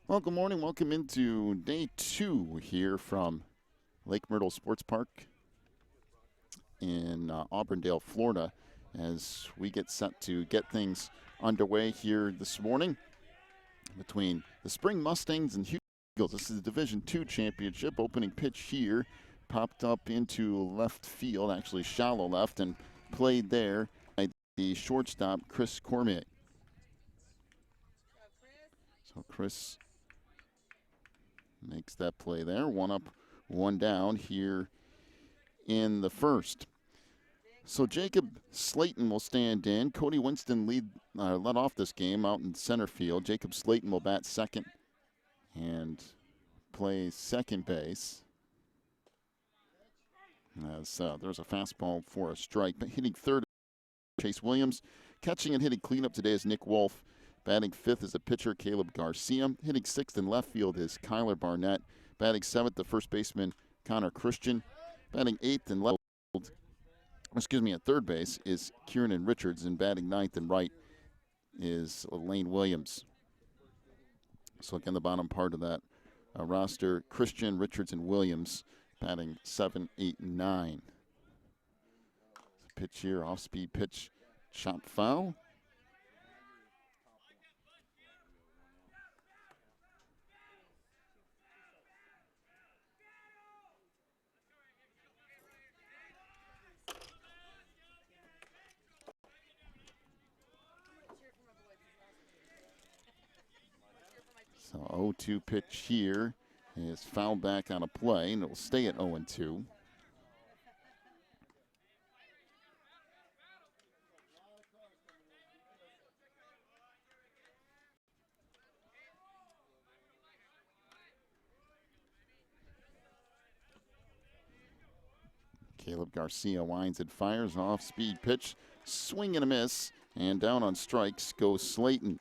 Well, good morning. Welcome into day two here from Lake Myrtle Sports Park in Auburndale, Florida, as we get set to get things underway here this morning between the Spring Mustangs and Hughes Eagles. This is the Division II championship. Opening pitch here popped up into left field, actually shallow left, and played there by the shortstop, Chris Cormier. So Chris makes that play there. One up, one down here in the first. So Jacob Slayton will stand in. Cody Winston led off this game out in center field. Jacob Slayton will bat second and play second base. As there's a fastball for a strike. But hitting third, Chase Williams. Catching and hitting cleanup today is Nick Wolf. Batting fifth is a pitcher, Caleb Garcia. Hitting sixth in left field is Kyler Barnett. Batting seventh, the first baseman, Connor Christian. Batting eighth in left field, at third base is Kieran Richards, and batting ninth and right is Lane Williams. So again, the bottom part of that roster, Christian, Richards, and Williams, batting 7, 8, and 9. Pitch here, off-speed pitch, chop foul. So 0-2 pitch here is fouled back on a play, and it will stay at 0-2. Caleb Garcia winds and fires, off-speed pitch, swing and a miss, and down on strikes goes Slayton.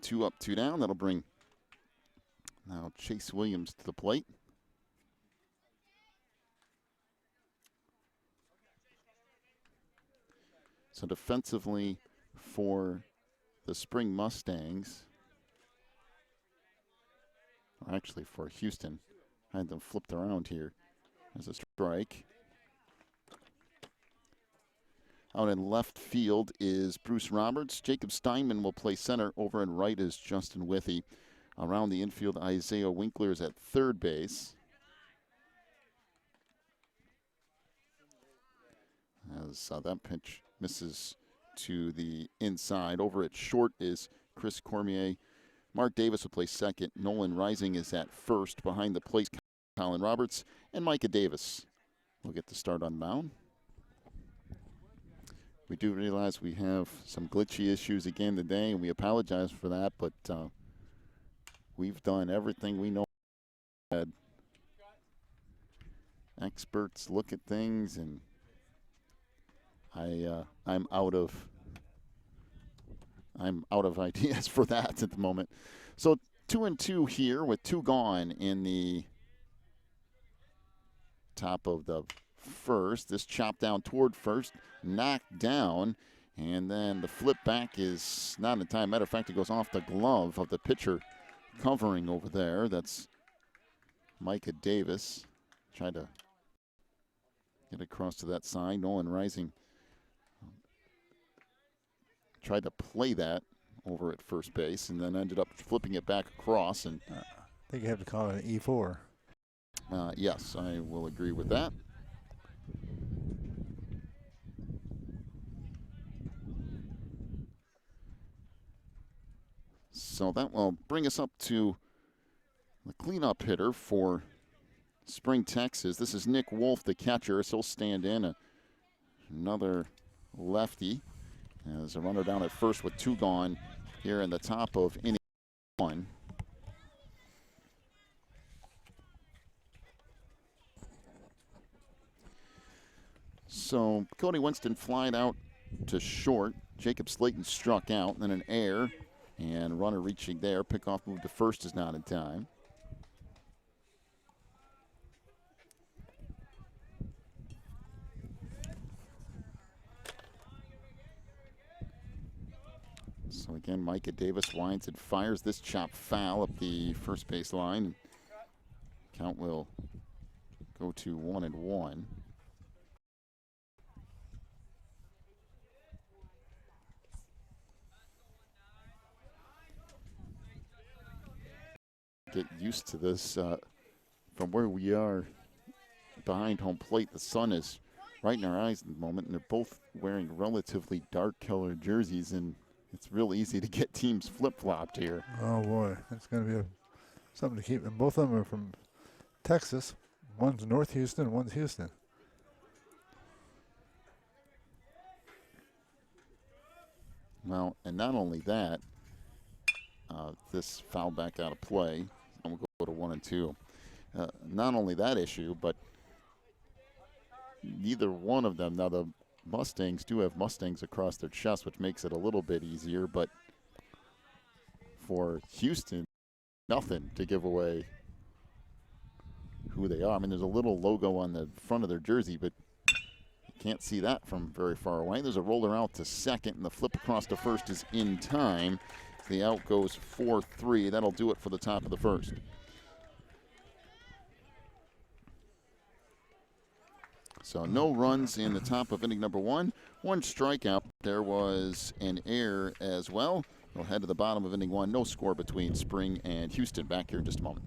2 up, 2 down. That'll bring now Chase Williams to the plate. So defensively for the Spring Mustangs, or actually for Houston, I had them flipped around here. There's a strike. Out in left field is Bruce Roberts. Jacob Steinman will play center. Over and right is Justin Withy. Around the infield, Isaiah Winkler is at third base. As that pitch misses to the inside. Over at short is Chris Cormier. Mark Davis will play second. Nolan Rising is at first. Behind the plate, Colin Roberts. And Micah Davis will get the start on mound. We do realize we have some glitchy issues again today, and we apologize for that, but we've done everything we know. Had experts look at things, and I'm out of ideas for that at the moment. So 2-2 here with 2 gone in the top of the first. This chopped down toward first, knocked down, and then the flip back is not in time. Matter of fact, it goes off the glove of the pitcher covering over there. That's Micah Davis. Tried to get across to that side. Nolan Rising tried to play that over at first base and then ended up flipping it back across. And I think you have to call it an E4. Yes, I will agree with that. So that will bring us up to the cleanup hitter for Spring, Texas. This is Nick Wolf, the catcher. So he'll stand in. Another lefty. There's a runner down at first with 2 gone here in the top of inning 1. So Cody Winston flied out to short. Jacob Slayton struck out, then an error, and runner reaching there. Pickoff move to first is not in time. So again, Micah Davis winds and fires this chop foul up the first base line. Count will go to 1-1. Get used to this from where we are behind home plate. The sun is right in our eyes at the moment, and they're both wearing relatively dark colored jerseys, and it's real easy to get teams flip-flopped here. Oh boy, that's going to be something to keep. And both of them are from Texas. One's North Houston, one's Houston. Well, and not only that, this foul back out of play, and we'll go to 1-2. Not only that issue, but neither one of them, now the Mustangs do have Mustangs across their chest, which makes it a little bit easier, but for Houston, nothing to give away who they are. I mean, there's a little logo on the front of their jersey, but you can't see that from very far away. There's a roller out to second, and the flip across to first is in time. The out goes 4-3. That'll do it for the top of the first. So no runs in the top of inning number one. One strikeout. There was an error as well. We'll head to the bottom of inning one. No score between Spring and Houston. Back here in just a moment.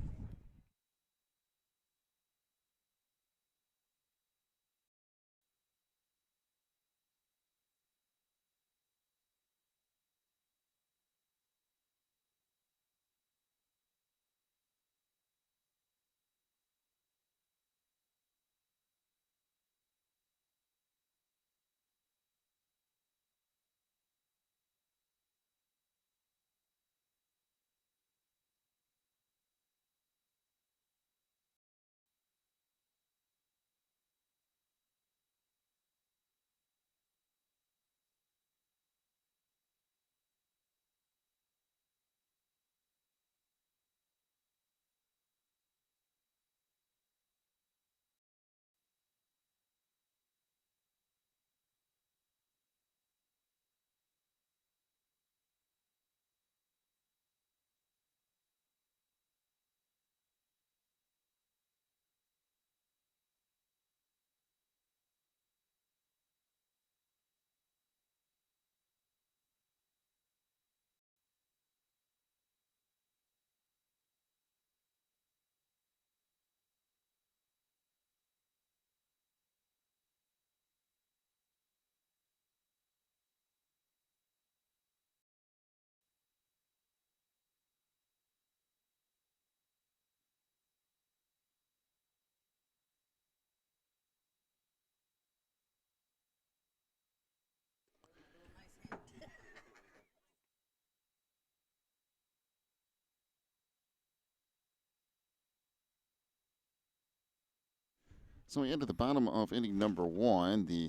So we enter the bottom of inning number one. The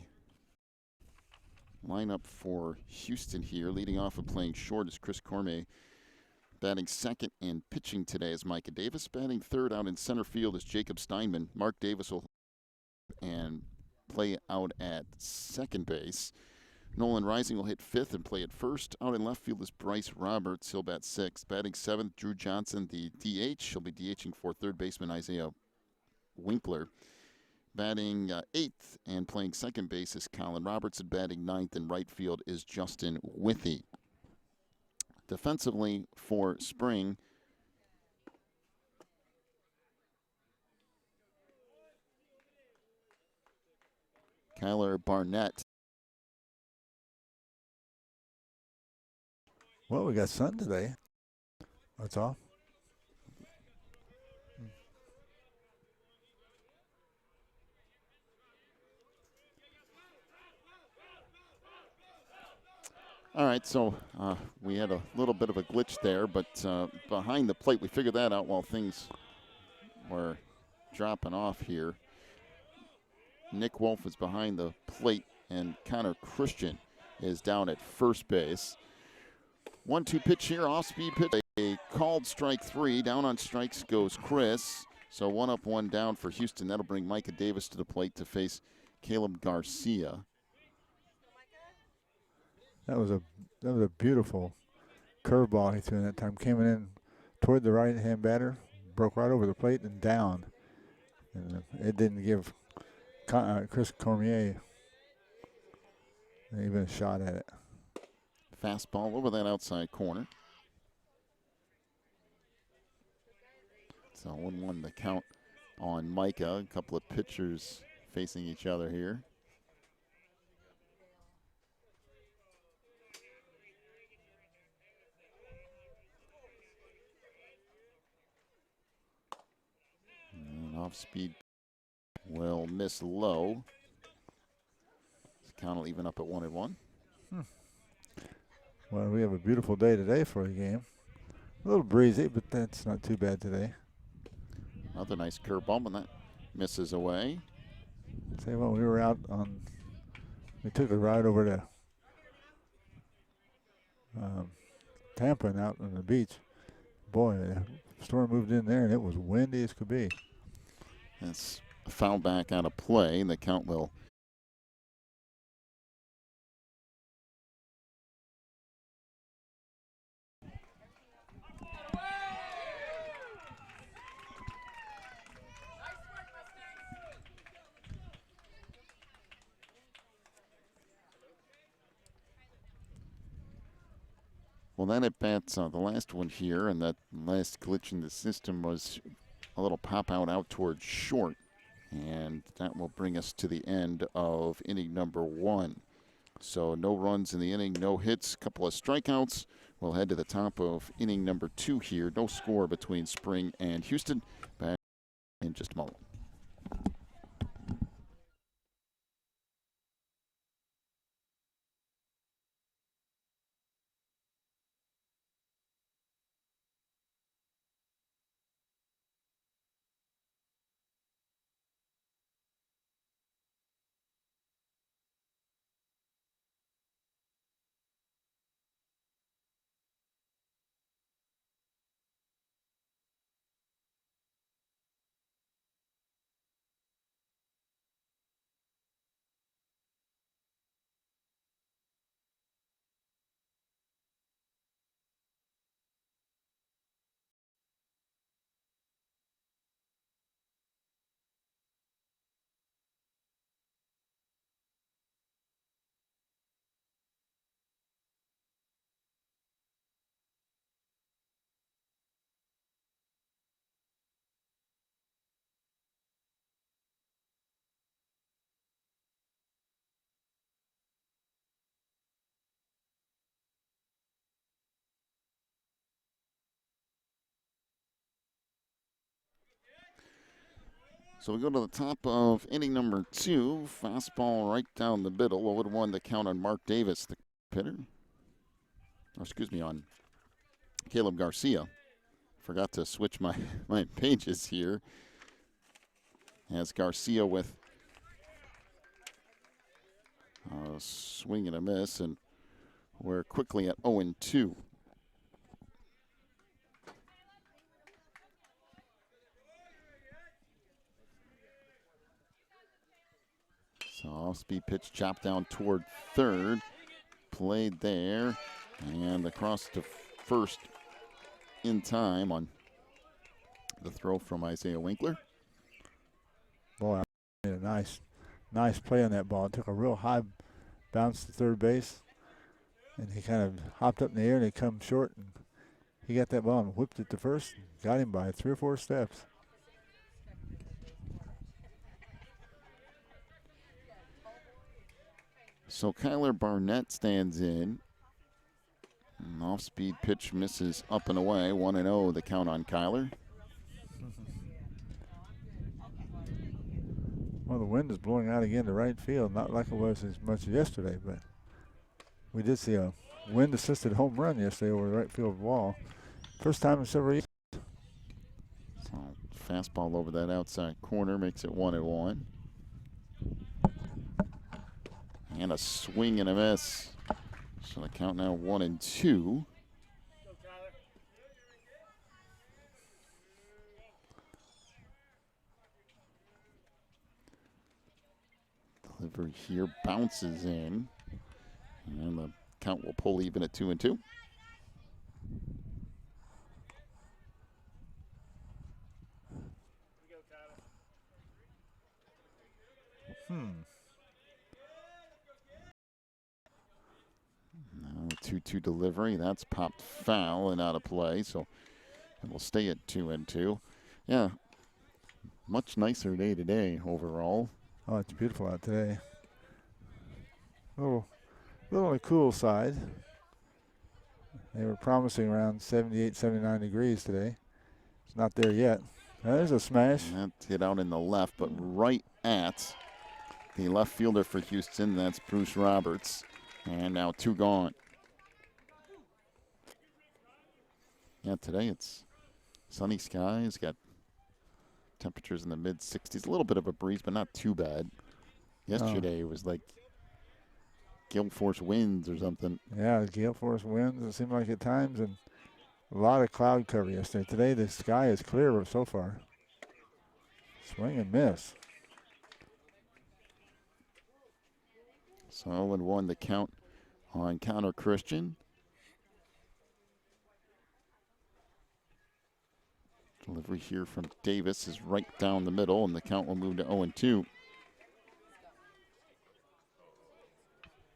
lineup for Houston here, leading off and playing short, is Chris Cormier. Batting second and pitching today is Micah Davis. Batting third out in center field is Jacob Steinman. Mark Davis will and play out at second base. Nolan Rising will hit fifth and play at first. Out in left field is Bryce Roberts. He'll bat sixth. Batting seventh, Drew Johnson, the DH. He'll be DHing for third baseman Isaiah Winkler. Batting eighth and playing second base is Colin Robertson. Batting ninth in right field is Justin Withey. Defensively for Spring, Kyler Barnett. Well, we got sun today. That's all. All right, so we had a little bit of a glitch there, but behind the plate, we figured that out while things were dropping off here. Nick Wolf is behind the plate, and Connor Christian is down at first base. 1-2 pitch here, off-speed pitch, a called strike three. Down on strikes goes Chris. So 1 up, 1 down for Houston. That'll bring Micah Davis to the plate to face Caleb Garcia. That was a beautiful curveball he threw in that time. Came in toward the right-hand batter, broke right over the plate and down. And it didn't give Chris Cormier even a shot at it. Fastball over that outside corner. So 1-1 the count on Micah. A couple of pitchers facing each other here. And off speed will miss low. The count will even up at 1-1. Well, we have a beautiful day today for a game. A little breezy, but that's not too bad today. Another nice curveball, but that misses away. Say what, we were out we took a ride over to Tampa and out on the beach. Boy, the storm moved in there and it was windy as could be. That's a foul back out of play, and the count will. Well, that at bat's the last one here, and that last glitch in the system was a little pop out towards short. And that will bring us to the end of inning number 1. So no runs in the inning, no hits, couple of strikeouts. We'll head to the top of inning number 2 here. No score between Spring and Houston. Back in just a moment. So we go to the top of inning number 2. Fastball right down the middle. 0-1 the count on Mark Davis, the hitter. Or excuse me, on Caleb Garcia. Forgot to switch my pages here. As Garcia with a swing and a miss, and we're quickly at 0-2. So off-speed pitch chopped down toward third. Played there and across to first in time on the throw from Isaiah Winkler. Boy, I made a nice play on that ball. It took a real high bounce to third base, and he kind of hopped up in the air and he come short, and he got that ball and whipped it to first. Got him by 3 or 4 steps. So Kyler Barnett stands in. An off-speed pitch misses up and away. 1-0 the count on Kyler. Well, the wind is blowing out again to right field. Not like it was as much yesterday, but we did see a wind-assisted home run yesterday over the right field wall. First time in several years. So fastball over that outside corner makes it 1-1. And a swing and a miss. So the count now 1-2. Delivery here bounces in. And the count will pull even at 2-2. Now 2-2 delivery. That's popped foul and out of play, so it will stay at 2-2. Yeah, much nicer day today overall. Oh, it's beautiful out today. A little on the cool side. They were promising around 78, 79 degrees today. It's not there yet. There's a smash. That hit out in the left, but right at the left fielder for Houston. That's Bruce Roberts. And now 2 gone. Yeah, today it's sunny skies. Got temperatures in the mid-60s. A little bit of a breeze, but not too bad. Yesterday it was like gale force winds or something. Yeah, gale force winds, it seemed like at times, and a lot of cloud cover yesterday. Today the sky is clear so far. Swing and miss. So 0-1 the count on Connor Christian. Delivery here from Davis is right down the middle, and the count will move to 0-2.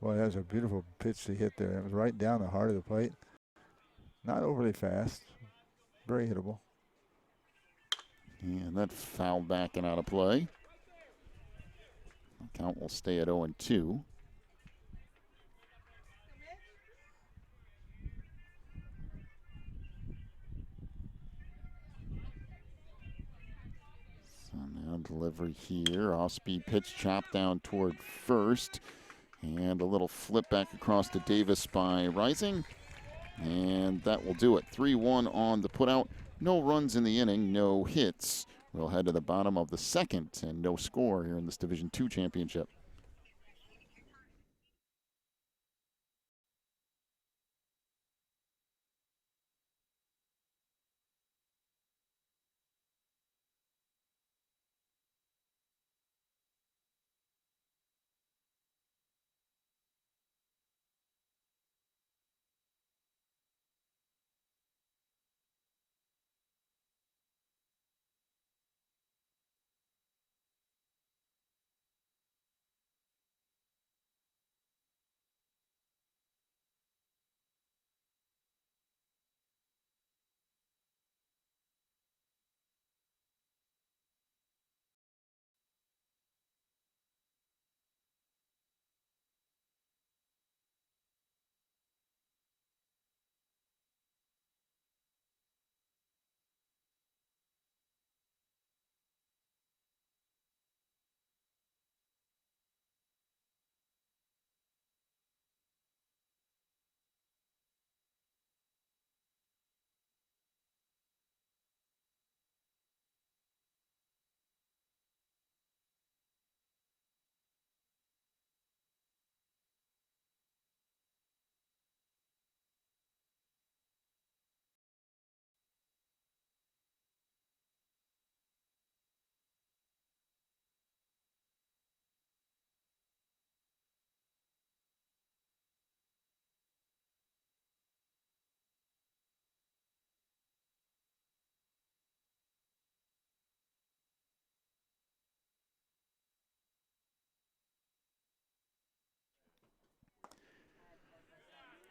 Boy, that was a beautiful pitch to hit there. It was right down the heart of the plate. Not overly fast. Very hittable. And that fouled back and out of play. The count will stay at 0-2. So now delivery here. Off-speed pitch chopped down toward first. And a little flip back across to Davis by Rising. And that will do it. 3-1 on the putout. No runs in the inning, no hits. We'll head to the bottom of the second, and no score here in this Division II championship.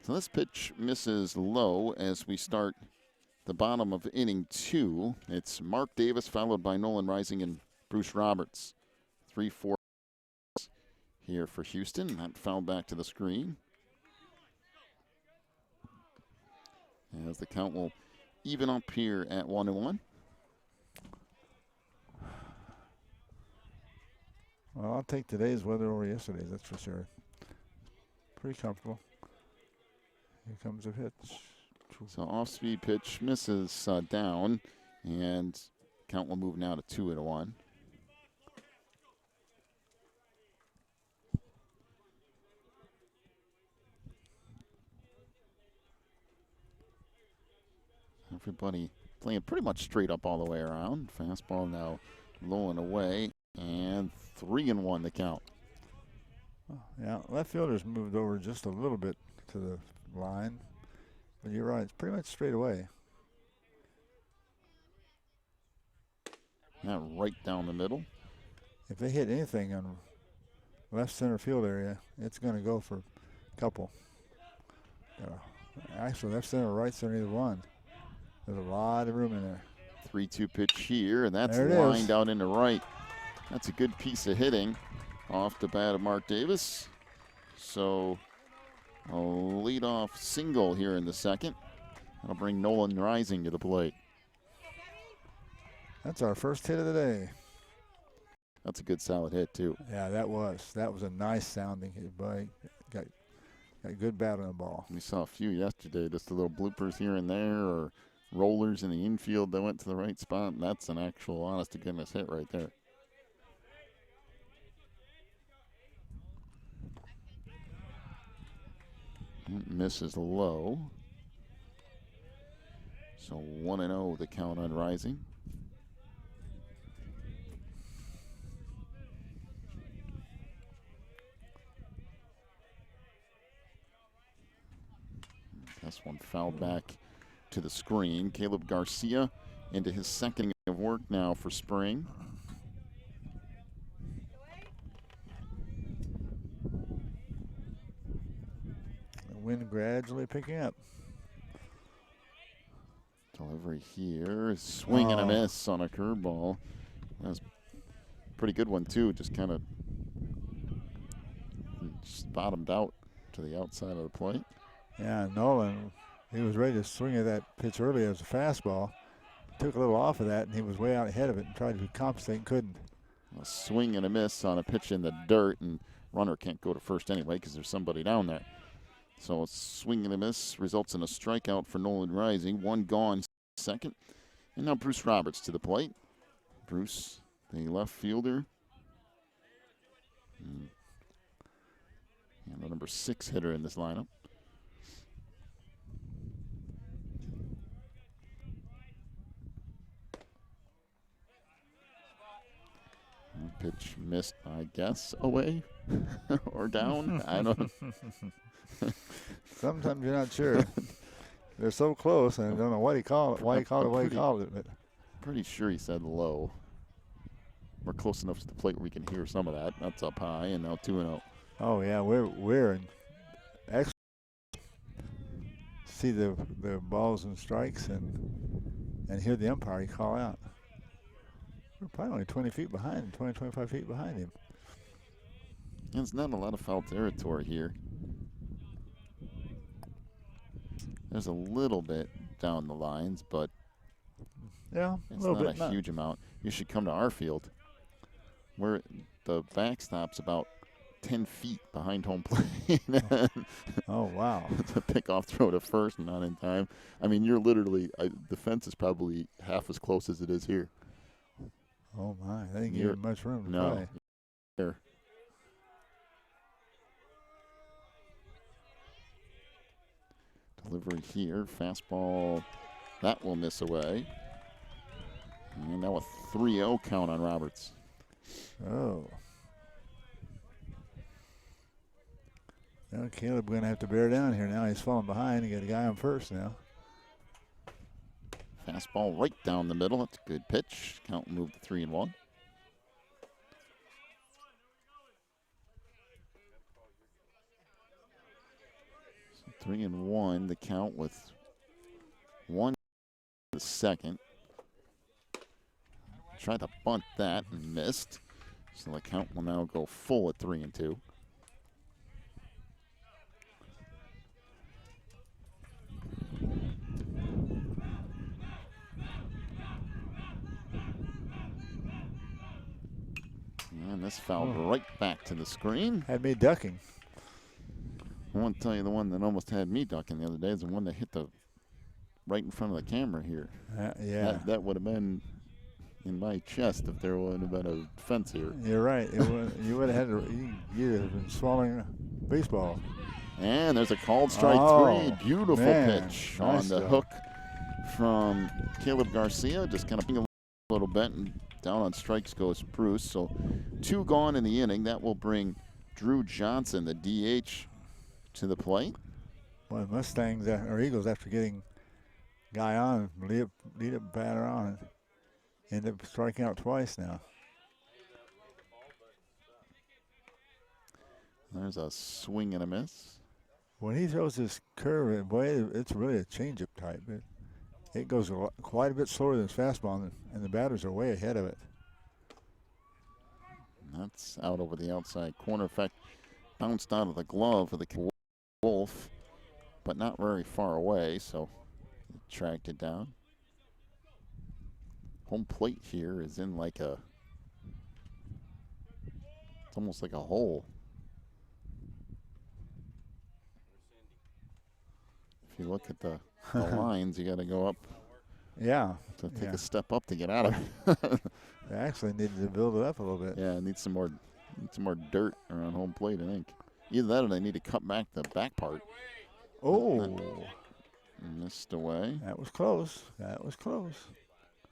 So this pitch misses low as we start the bottom of inning 2. It's Mark Davis followed by Nolan Rising and Bruce Roberts. 3-4 here for Houston. That fouled back to the screen. As the count will even up here at 1-1. Well, I'll take today's weather over yesterday's, that's for sure. Pretty comfortable. Here comes a pitch. So off-speed pitch misses down, and count will move now to 2-1. Everybody playing pretty much straight up all the way around. Fastball now low and away, and 3-1 the count. Oh, yeah, left fielder's moved over just a little bit to the line. But you're right, it's pretty much straight away. Now right down the middle. If they hit anything on left center field area. It's going to go for a couple. Actually, left center, right center, either one. There's a lot of room in there. 3-2 pitch here, and that's There it lined is. out into right. That's a good piece of hitting off the bat of Mark Davis. So a leadoff single here in the second. That'll bring Nolan Rising to the plate. That's our first hit of the day. That's a good solid hit too. Yeah, that was a nice sounding hit, buddy. Got good bat on the ball. We saw a few yesterday, just the little bloopers here and there, or rollers in the infield that went to the right spot. And that's an actual honest to goodness hit right there. Misses low. So 1-0 the count on Rising. This one fouled back to the screen. Caleb Garcia into his second of work now for spring. The wind gradually picking up. Delivery here. Swing and a miss on a curveball. That's a pretty good one, too. Just kind of bottomed out to the outside of the plate. Yeah, Nolan, he was ready to swing at that pitch earlier as a fastball. Took a little off of that, and he was way out ahead of it and tried to compensate and couldn't. A swing and a miss on a pitch in the dirt, and runner can't go to first anyway because there's somebody down there. So a swing and a miss results in a strikeout for Nolan Rising. One gone second. And now Bruce Roberts to the plate. Bruce, the left fielder. And the number 6 hitter in this lineup. Pitch missed, I guess, away or down. I don't know. Sometimes you're not sure. They're so close, and I don't know what he called it, why he called it, why he called it. But pretty sure he said low. We're close enough to the plate where we can hear some of that. That's up high, and now 2-0. Oh yeah, we're in excellent. See the balls and strikes and hear the umpire call out. We're probably only 20 feet behind, 20, 25 feet behind him. There's not a lot of foul territory here. There's a little bit down the lines, but yeah, it's not a huge amount. You should come to our field, where the backstop's about 10 feet behind home plate. Oh, wow. It's a pickoff throw to first, not in time. I mean, you're literally, the fence is probably half as close as it is here. Oh, my. They didn't give him much room to play. Here. Delivery here. Fastball. That will miss away. And now a 3-0 count on Roberts. Oh. Well, Caleb going to have to bear down here now. He's falling behind. He got a guy on first now. Fastball right down the middle. That's a good pitch. Count moved to 3-1. So 3-1. The count with 1 the second. Tried to bunt that and missed. So the count will now go full at 3-2. And this fouled right back to the screen. Had me ducking. I want to tell you the one that almost had me ducking the other day is the one that hit the right in front of the camera here. Yeah. That would have been in my chest if there wouldn't have been a fence here. You're right. You would have had to. You'd have been swallowing a baseball. And there's a called strike 3. Beautiful pitch on the hook from Caleb Garcia. Just kind of a little bit, and down on strikes goes Bruce. So 2 gone in the inning. That will bring Drew Johnson, the DH, to the plate. Well, Mustangs or Eagles, after getting guy on, lead up batter on, end up striking out twice now. There's a swing and a miss. When he throws this curve, boy, it's really a changeup type. It goes quite a bit slower than his fastball, and the batters are way ahead of it. That's out over the outside corner. In fact, bounced out of the glove of the Wolf, but not very far away, so tracked it down. Home plate here is in like a, it's almost like a hole. If you look at the lines, you got to go up. Yeah. To take a step up to get out of it. They actually needed to build it up a little bit. Yeah, need some more dirt around home plate, I think. Either that or they need to cut back the back part. Oh. Missed away. That was close. That was close.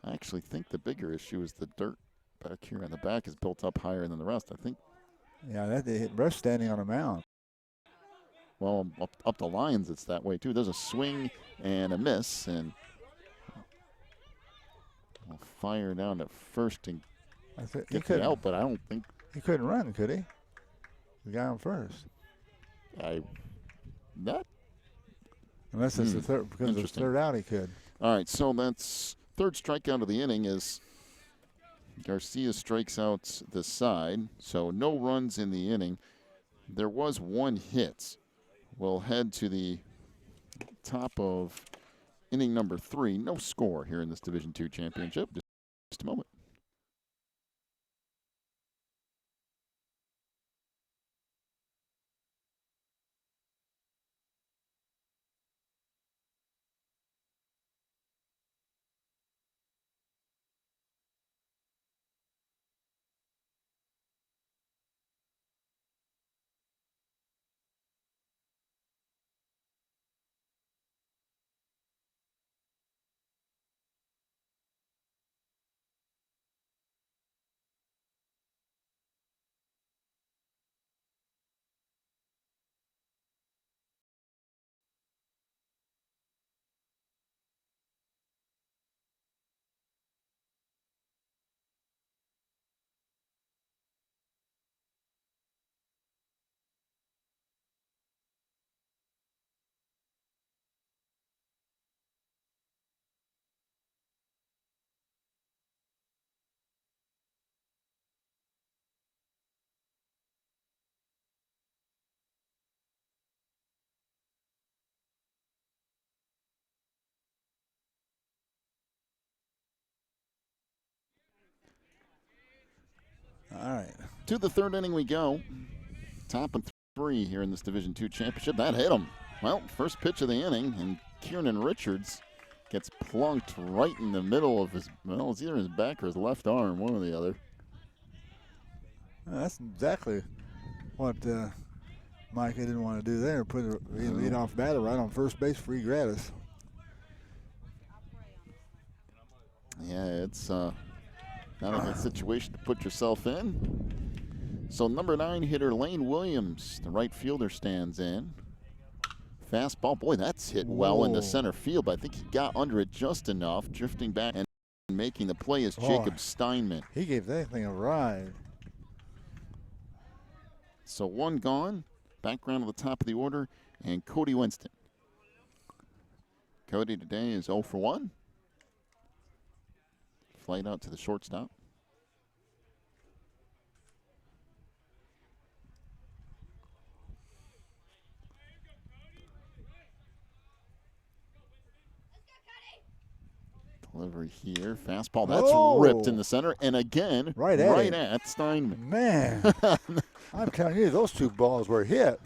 I actually think the bigger issue is the dirt back here on the back is built up higher than the rest, I think. Yeah, that they hit Rush standing on a mound. Well, up the lines, it's that way too. There's a swing and a miss, and I'll fire down to first and get the out, but I don't think he couldn't run, could he? The guy on first. Unless it's the third, because it's the third out, he could. All right, so that's third strikeout of the inning as Garcia strikes out the side. So no runs in the inning. There was one hit. We'll head to the top of inning number 3. No score here in this Division II championship. Just a moment. All right. To the third inning we go. Top of 3 here in this Division II championship. That hit him. Well, first pitch of the inning, and Kieran Richards gets plunked right in the middle of his, well, it's either his back or his left arm, one or the other. That's exactly what Micah didn't want to do there. Put a lead-off batter right on first base free gratis. Yeah, it's not a good situation to put yourself in. So number 9 hitter Lane Williams, the right fielder, stands in. Fastball, boy, that's hit well into center field, but I think he got under it just enough, drifting back and making the play is Jacob Steinman. He gave that thing a ride. So one gone, background at the top of the order, and Cody Winston. Cody today is 0 for 1. Flight out to the shortstop. Delivery here, fastball, that's ripped in the center, and again, right at Steinman. Man, I'm telling you, those two balls were hit.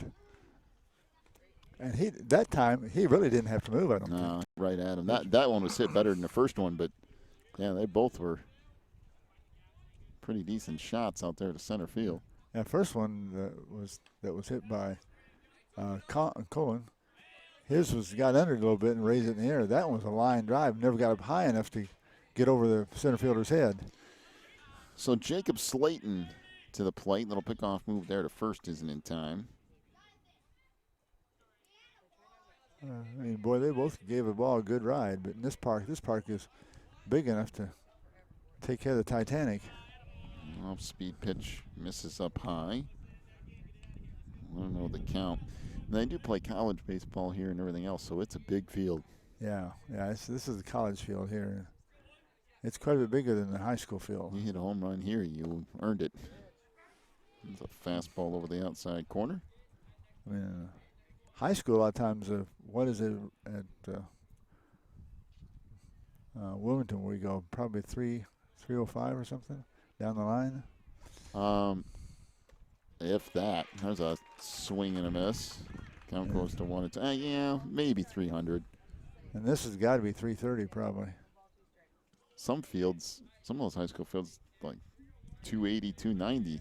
And that time, he really didn't have to move, I don't think. Right at him. That one was hit better than the first one, but yeah, they both were pretty decent shots out there to center field. That first one that was hit by Cohen, his got under it a little bit and raised it in the air. That one was a line drive, never got up high enough to get over the center fielder's head. So Jacob Slayton to the plate. Little pickoff move there to first isn't in time. I mean, boy, they both gave the ball a good ride, but in this park is big enough to take care of the Titanic. Off-speed pitch misses up high. I don't know the count. And they do play college baseball here and everything else, so it's a big field. Yeah. This is a college field here. It's quite a bit bigger than the high school field. You hit a home run here, you earned it. It's a fastball over the outside corner. I mean, high school, a lot of times, what is it at Wilmington where we go? Probably 305 or something down the line? If that. There's a swing and a miss. Count goes to 1 and 2. Yeah, maybe 300. And this has got to be 330 probably. Some fields, some of those high school fields, like 280, 290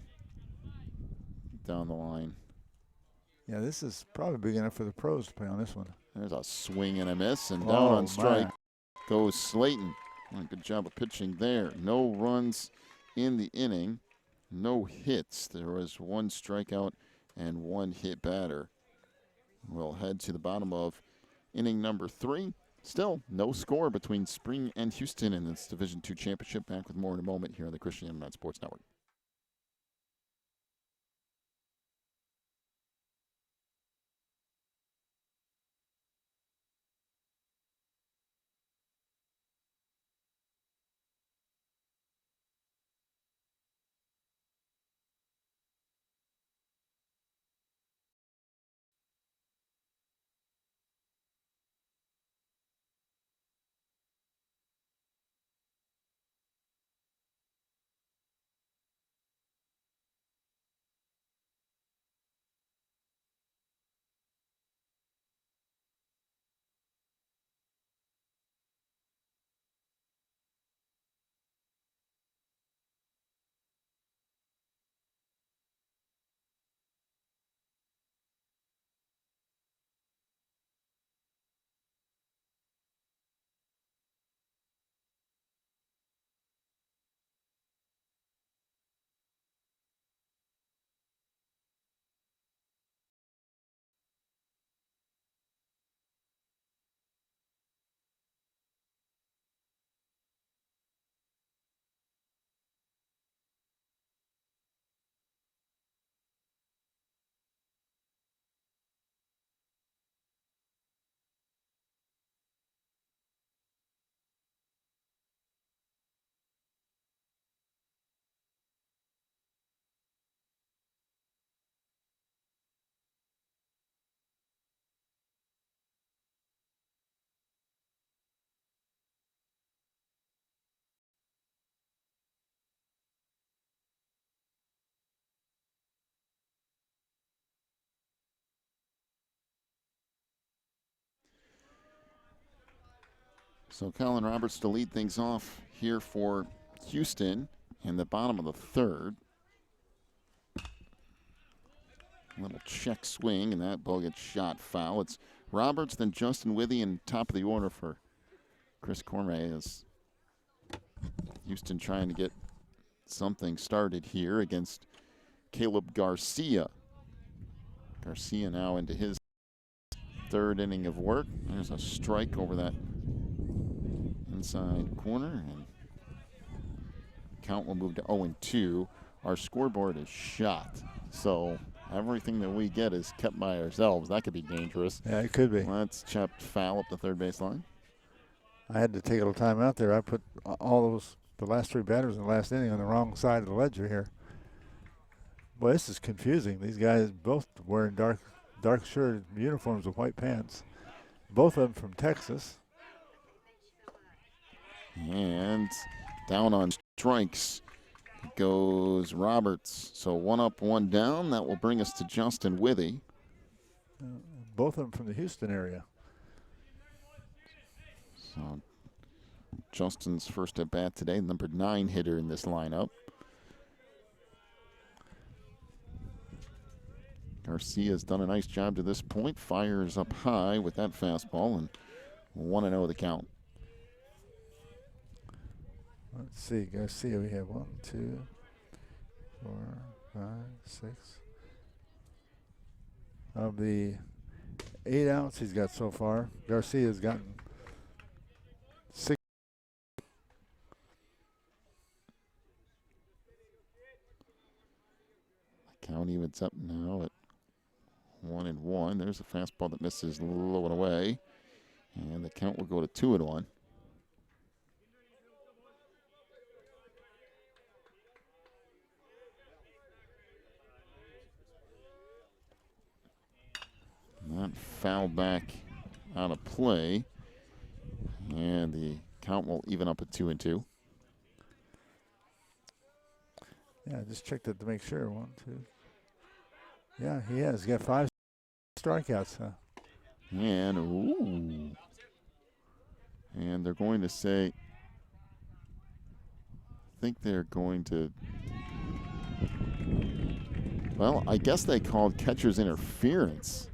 down the line. Yeah, this is probably big enough for the pros to play on this one. There's a swing and a miss, and down on strike goes Slayton. Good job of pitching there. No runs in the inning, no hits. There was 1 strikeout and 1 hit batter. We'll head to the bottom of inning number 3. Still no score between Spring and Houston in this Division II championship. Back with more in a moment here on the Christian Internet Sports Network. So Colin Roberts to lead things off here for Houston in the bottom of the 3rd. Little check swing, and that ball gets shot foul. It's Roberts, then Justin Withy, and top of the order for Chris Cormier as Houston trying to get something started here against Caleb Garcia. Garcia now into his 3rd inning of work. There's a strike over that inside corner, and count will move to 0-2. Our scoreboard is shot, so everything that we get is kept by ourselves. That could be dangerous. Yeah, it could be. That's chopped foul up the 3rd base line. I had to take a little time out there. I put the last 3 batters in the last inning on the wrong side of the ledger here. Boy, this is confusing. These guys both wearing dark shirt uniforms with white pants. Both of them from Texas. And down on strikes goes Roberts. So 1 up, 1 down. That will bring us to Justin Withy. Both of them from the Houston area. So Justin's first at bat today, number 9 hitter in this lineup. Garcia's done a nice job to this point. Fires up high with that fastball, and 1-0 the count. Let's see, Garcia, we have 1, 2, 4, 5, 6. Of the 8 outs he's got so far, Garcia's gotten 6. The count evens up now at 1-1. There's a fastball that misses low and away. And the count will go to 2-1. That foul back out of play. And the count will even up at 2-2. Yeah, I just checked it to make sure. 1, 2. Yeah, he has. He got 5 strikeouts. And, ooh. And they're going to say, I think they're going to, well, I guess they called catcher's interference.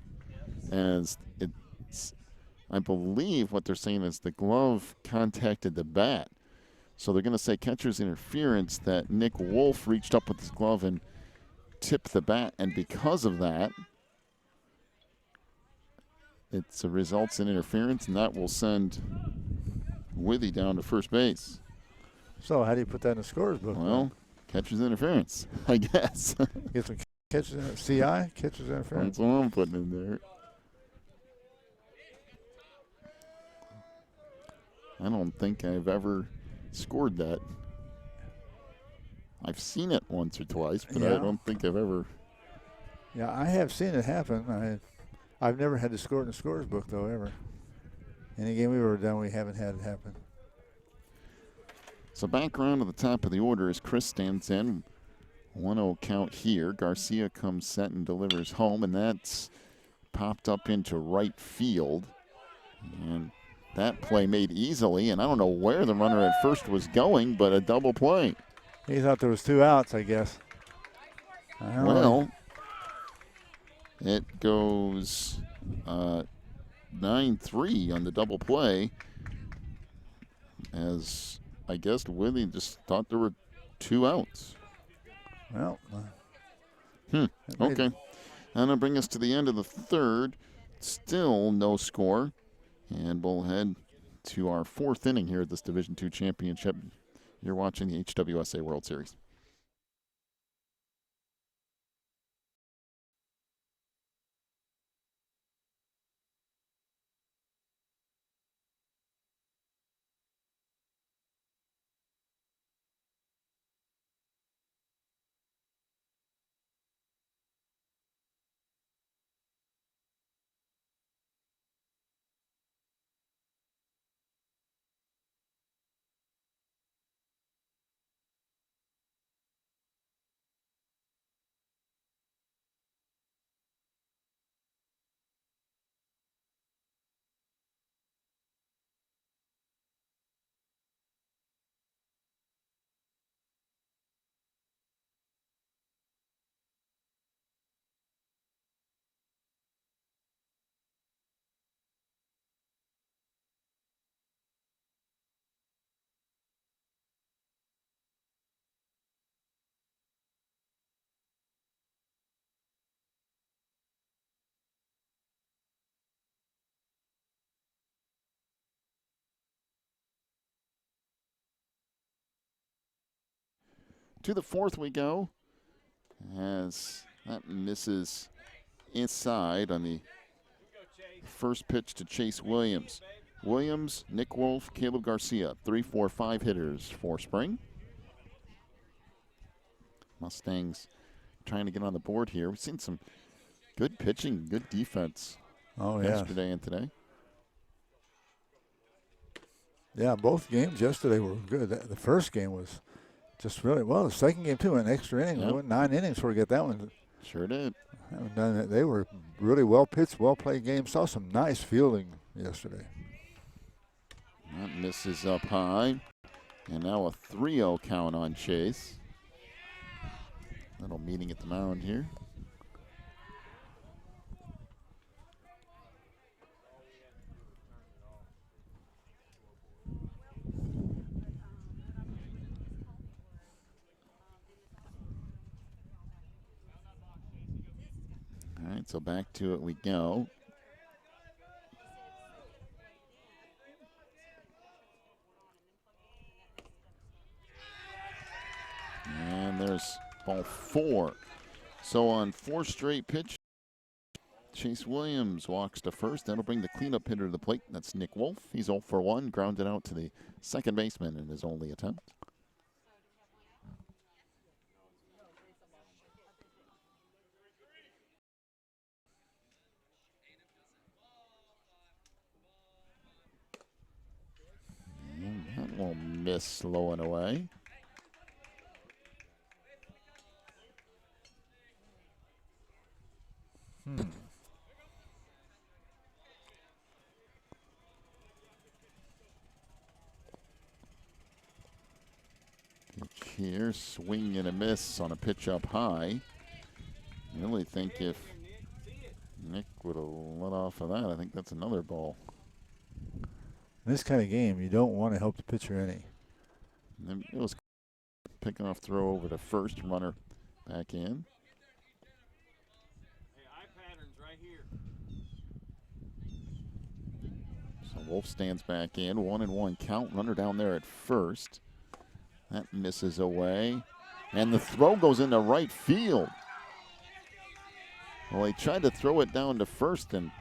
As it's, I believe what they're saying is the glove contacted the bat. So they're going to say catcher's interference, that Nick Wolf reached up with his glove and tipped the bat. And because of that, it results in interference, and that will send Withy down to first base. So how do you put that in the scores book? Well, catcher's interference, I guess. Get some catcher's CI, catcher's interference. That's what I'm putting in there. I don't think I've ever scored that. I've seen it once or twice, but I don't think I've ever. Yeah, I have seen it happen. I've never had to score it in the scores book, though, ever. Any game we've ever done, we haven't had it happen. So back around to the top of the order as Chris stands in. 1-0 count here. Garcia comes set and delivers home, and that's popped up into right field. And that play made easily, and I don't know where the runner at first was going, but a double play. He thought there was 2 outs, I guess. Well, it goes 9-3 on the double play, as I guess Willie just thought there were 2 outs. Well, okay. And that'll bring us to the end of the third. Still no score. And we'll head to our 4th inning here at this Division II championship. You're watching the HWSA World Series. To the 4th we go, as that misses inside on the first pitch to Chase Williams. Williams, Nick Wolf, Caleb Garcia, 3, 4, 5 hitters for spring. Mustangs trying to get on the board here. We've seen some good pitching, good defense yesterday and today. Yeah, both games yesterday were good. The first game was just really well. The second game, too, an extra inning. We went 9 innings before we get that one. Sure did. They were really well pitched, well played games. Saw some nice fielding yesterday. That misses up high. And now a 3-0 count on Chase. Little meeting at the mound here. All right, so back to it we go. And there's ball 4. So on 4 straight pitches, Chase Williams walks to first. That'll bring the cleanup hitter to the plate. That's Nick Wolf. He's 0 for 1, grounded out to the second baseman in his only attempt. And that will miss low and away. Pitch here, swing and a miss on a pitch up high. I really think if Nick would have let off of that, I think that's another ball. In this kind of game, you don't want to help the pitcher any. And then it was picking off throw over to first, runner back in. So Wolf stands back in, 1-1 count, runner down there at first. That misses away, and the throw goes into right field. Well, he tried to throw it down to first, and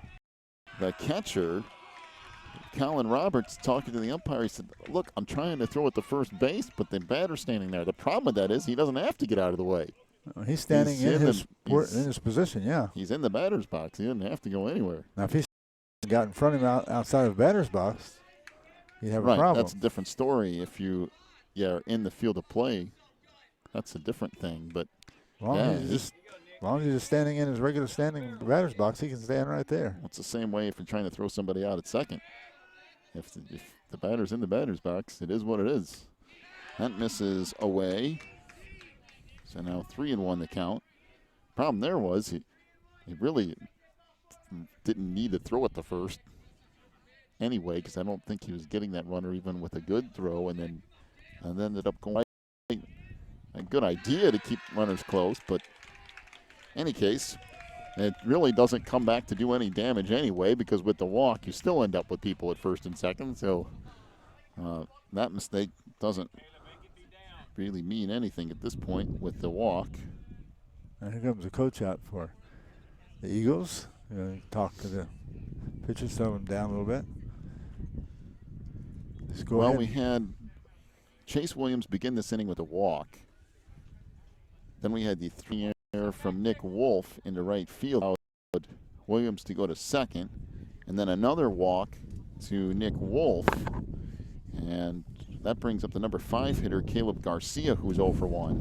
the catcher, Colin Roberts, talking to the umpire, he said, look, I'm trying to throw it to first base, but the batter's standing there. The problem with that is he doesn't have to get out of the way. He's standing in his position, yeah. He's in the batter's box. He doesn't have to go anywhere. Now, if he's got in front of him outside of the batter's box, he'd have a problem. That's a different story. If you are in the field of play, that's a different thing. But as long as he's just standing in his regular standing batter's box, he can stand right there. It's the same way if you're trying to throw somebody out at second. If the batter's in the batter's box, it is what it is. That misses away. So now 3-1 the count. Problem there was he really didn't need to throw it to first anyway, because I don't think he was getting that runner even with a good throw, and ended up going. A good idea to keep runners close, but in any case, it really doesn't come back to do any damage anyway, because with the walk, you still end up with people at first and second. So that mistake doesn't really mean anything at this point with the walk. And here comes the coach out for the Eagles. Talk to the pitchers, settle them down a little bit. Well, we had Chase Williams begin this inning with a walk. Then we had the 3-error from Nick Wolf into right field. Allowed Williams to go to second. And then another walk to Nick Wolf. And that brings up the number 5 hitter, Caleb Garcia, who's 0 for 1.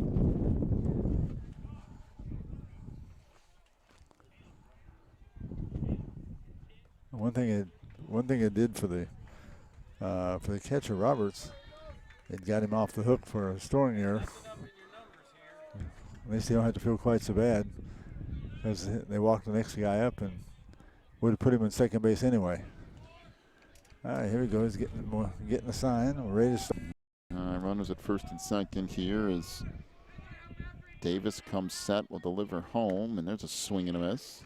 One thing it did for the catcher Roberts, it got him off the hook for a throwing error. At least he don't have to feel quite so bad, because they walked the next guy up and would have put him in second base anyway. All right, here he goes, getting the sign. We're ready to start. Runners at first and second here as Davis comes set, will deliver home, and there's a swing and a miss.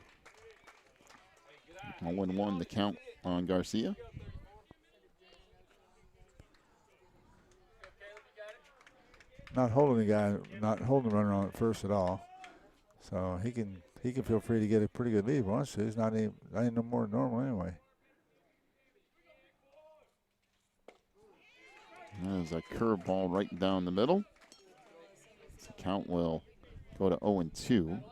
0-1 the count on Garcia. Not holding the runner on at first at all. So he can feel free to get a pretty good lead if he wants to. He's not any no more than normal anyway. There's a curveball right down the middle. The count will go to 0-2.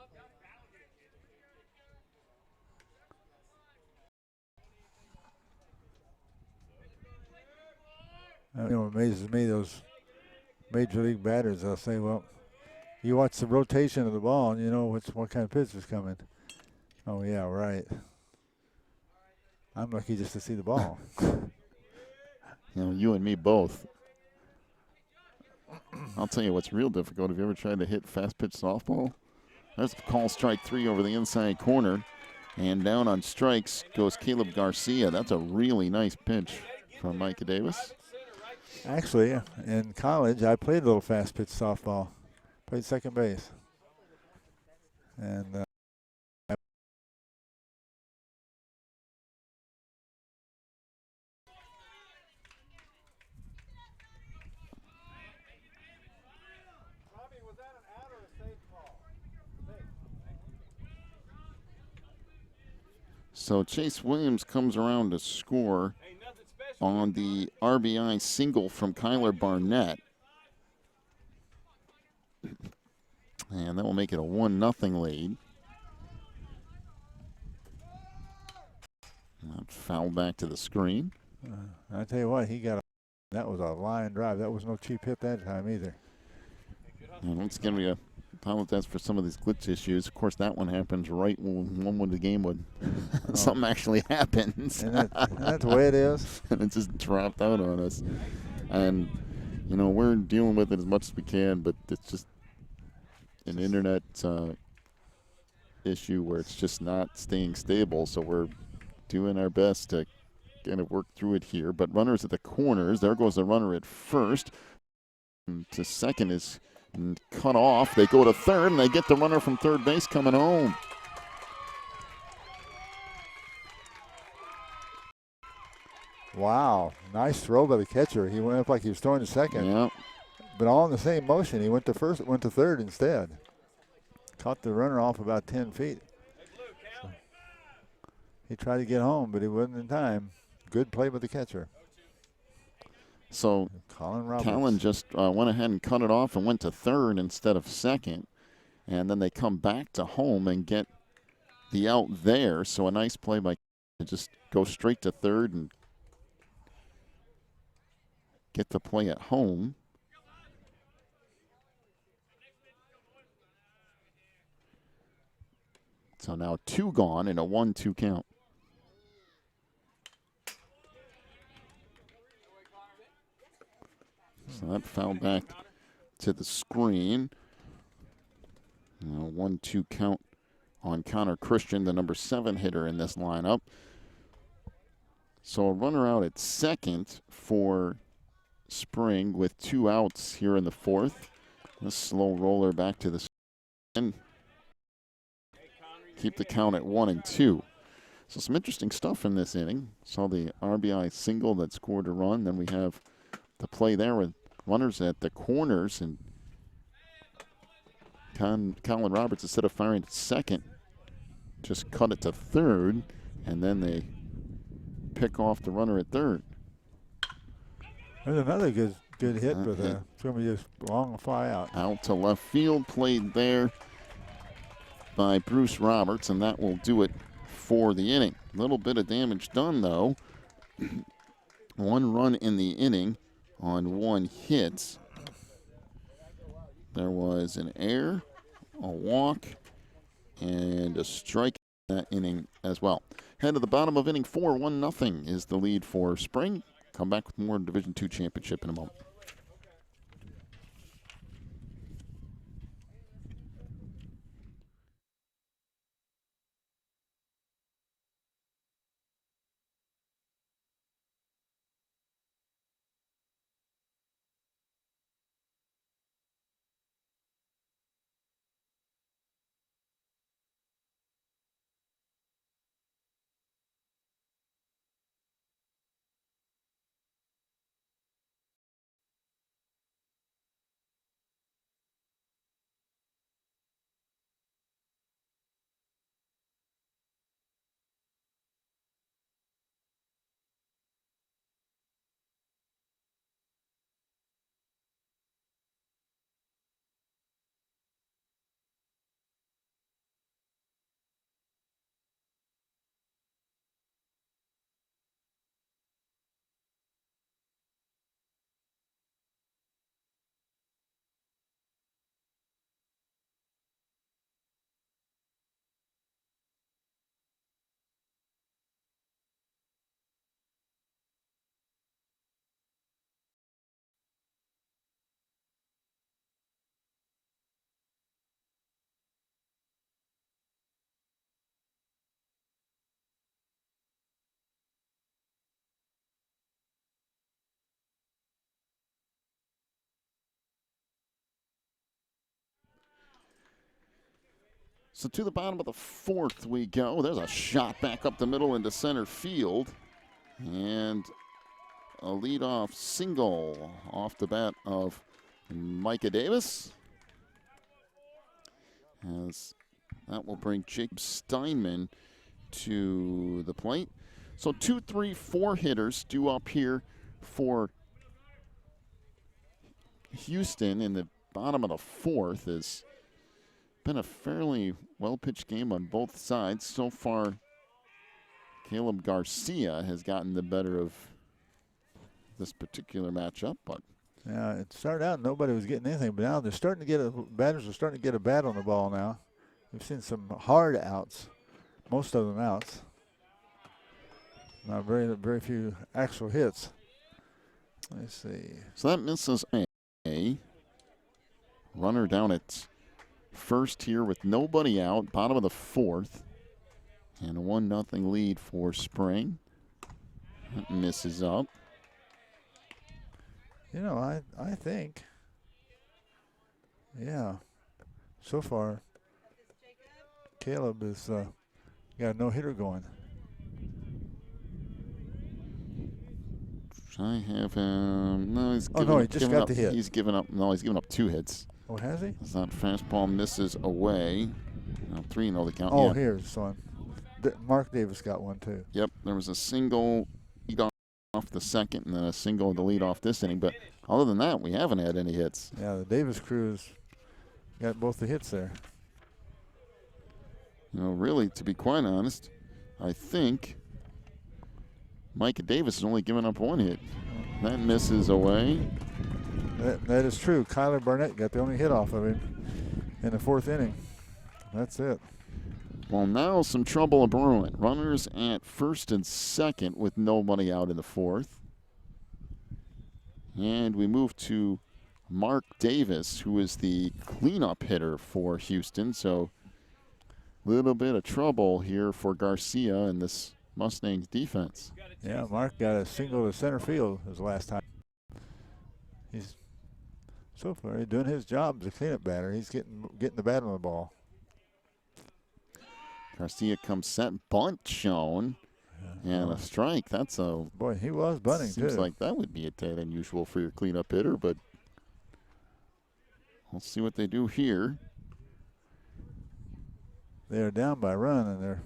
What amazes me, those major league batters, they'll say, well, you watch the rotation of the ball and you know what kind of pitch is coming. Oh, yeah, right. I'm lucky just to see the ball. You and me both. I'll tell you what's real difficult. Have you ever tried to hit fast pitch softball? There's a call, strike 3 over the inside corner. And down on strikes goes Caleb Garcia. That's a really nice pitch from Micah Davis. Actually, in college, I played a little fast pitch softball. Played second base. And So Chase Williams comes around to score on the RBI single from Kyler Barnett. And that will make it a 1-0 lead. That foul back to the screen. I tell you what, that was a line drive. That was no cheap hit that time either. And once again, we apologize for some of these glitch issues. Of course, that one happens right when the game would something actually happens. And that's the way it is. And it just dropped out on us. And, we're dealing with it as much as we can, but it's just an internet issue where it's just not staying stable. So we're doing our best to kind of work through it here. But runners at the corners. There goes the runner at first. And to second is cut off. They go to third, and they get the runner from third base coming home. Wow, nice throw by the catcher. He went up like he was throwing to second. Yeah. But all in the same motion. He went to third instead. Caught the runner off about 10 feet. So he tried to get home, but he wasn't in time. Good play by the catcher. So Colin just went ahead and cut it off and went to third instead of second. And then they come back to home and get the out there. So a nice play by to just go straight to third and get the play at home. So now 2 gone in a 1-2 count. So that foul back to the screen. 1-2 count on Connor Christian, the number 7 hitter in this lineup. So a runner out at second for Spring with 2 outs here in the 4th. A slow roller back to the end. Keep the count at 1-2. So some interesting stuff in this inning. Saw the RBI single that scored a run. Then we have the play there with runners at the corners, and Colin Roberts, instead of firing at second, just cut it to third, and then they pick off the runner at third. There's another good hit, but it's going to be just long fly out. Out to left field, played there by Bruce Roberts, and that will do it for the inning. A little bit of damage done, though. 1 run in the inning on 1 hit. There was an error, a walk, and a strike in that inning as well. Head to the bottom of inning 4, 1-0 is the lead for Spring. Come back with more Division II championship in a moment. So to the bottom of the 4th we go. There's a shot back up the middle into center field. And a leadoff single off the bat of Micah Davis. As that will bring Jacob Steinman to the plate. So 2, 3, 4 hitters due up here for Houston in the bottom of the fourth. Has been a fairly well-pitched game on both sides. So far, Caleb Garcia has gotten the better of this particular matchup, but yeah, it started out nobody was getting anything, but now they're starting to get batters are starting to get a bat on the ball now. We've seen some hard outs, most of them outs. Not very few actual hits. Let's see. So that misses a runner down at first here with nobody out, bottom of the fourth, and a 1-0 lead for Spring. That misses up. You know, I think, yeah, so far, Caleb has got a no-hitter going. I have him. No, he's given, no, he just got up, the hit. He's given up. No, he's given up 2 hits. Oh, has he? That fastball misses away. Now 3-0 the count. Oh, yeah. here's one. Mark Davis got one too. Yep, there was a single lead off the second, and then a single to lead off this inning. But other than that, we haven't had any hits. Yeah, the Davis crew's got both the hits there. You know, really, to be quite honest, I think Micah Davis has only given up 1 hit. That misses away. That is true. Kyler Barnett got the only hit off of him in the 4th inning. That's it. Well, now some trouble brewing. Runners at first and second with nobody out in the 4th. And we move to Mark Davis, who is the cleanup hitter for Houston. So a little bit of trouble here for Garcia and this Mustangs defense. Yeah, Mark got a single to center field his last time. He's so far doing his job as a cleanup batter. He's getting the bat on the ball. Garcia comes set, bunt shown, and a strike. That's a boy. He was bunting too. Seems like that would be a tad unusual for your cleanup hitter, but we'll see what they do here. They are down by a run, and they're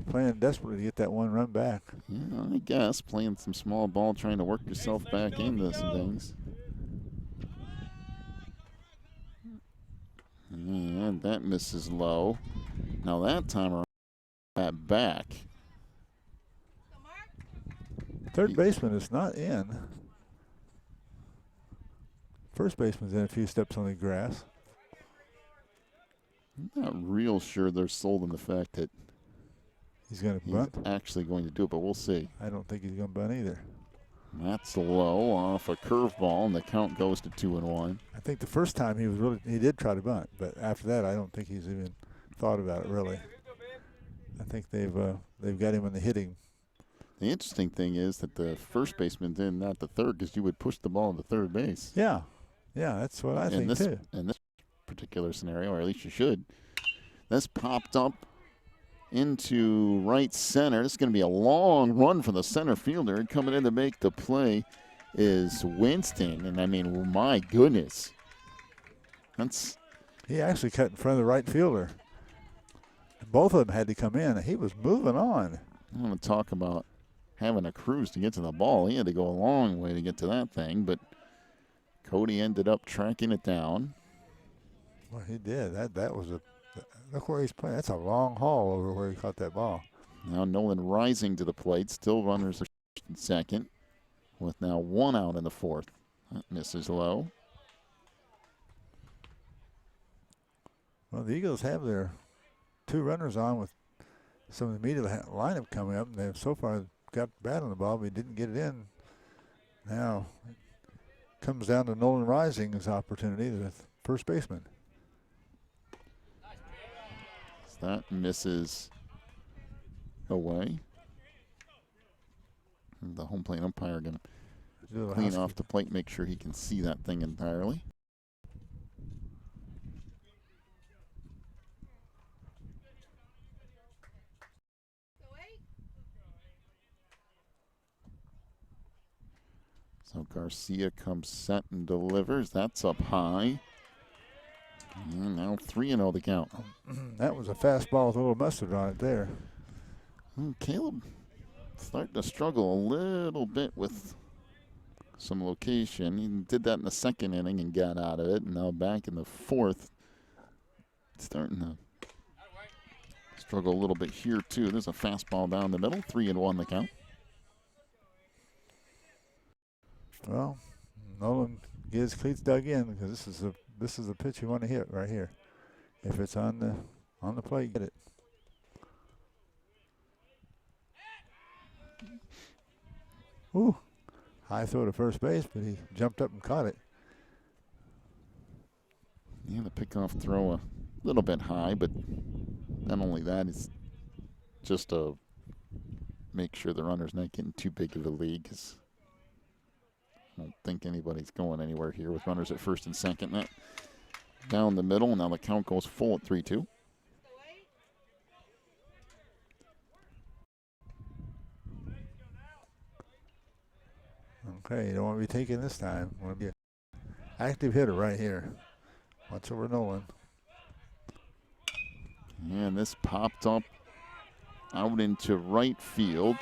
playing desperately to get that 1 run back. Yeah, I guess playing some small ball, trying to work yourself back into some things. And that misses low. Now that time around, that back. Third baseman is not in. First baseman's in a few steps on the grass. I'm not real sure they're sold on the fact that he's going to bunt. Actually going to do it, but we'll see. I don't think he's going to bunt either. That's low off a curveball, and the count goes to 2-1. I think the first time he did try to bunt, but after that, I don't think he's even thought about it really. I think they've got him in the hitting. The interesting thing is that the first baseman's in, not the third, because you would push the ball to third base. Yeah, that's what I think too. In this particular scenario, or at least you should. This popped up into right center. This is going to be a long run for the center fielder. And coming in to make the play is Winston. And I mean, my goodness. He actually cut in front of the right fielder. Both of them had to come in. He was moving on. I want to talk about having a cruise to get to the ball. He had to go a long way to get to that thing, but Cody ended up tracking it down. Well, he did. That was look where he's playing. That's a long haul over where he caught that ball. Now Nolan rising to the plate. Still runners are in second with now 1 out in the 4th. That misses low. Well, the Eagles have their 2 runners on with some of the immediate lineup coming up. And they've so far got the bat on the ball, but he didn't get it in. Now it comes down to Nolan Rising's opportunity, the first baseman. That misses away. And the home plate umpire going to clean off the plate, make sure he can see that thing entirely. So Garcia comes set and delivers. That's up high. And now 3-0 the count. That was a fastball with a little mustard on it there. Caleb starting to struggle a little bit with some location. He did that in the second inning and got out of it. And now back in the fourth, starting to struggle a little bit here too. There's a fastball down the middle, 3-1 the count. Well, Nolan gets cleats dug in because this is a pitch you want to hit right here. If it's on the plate, get it. Ooh, high throw to first base, but he jumped up and caught it. Yeah, the pickoff throw a little bit high, but not only that, it's just to make sure the runner's not getting too big of a lead, because I don't think anybody's going anywhere here with runners at first and second. That down the middle, now the count goes full at 3-2. Okay, you don't want to be taking this time. Want to be an active hitter right here. Watch over Nolan. And this popped up out into right field,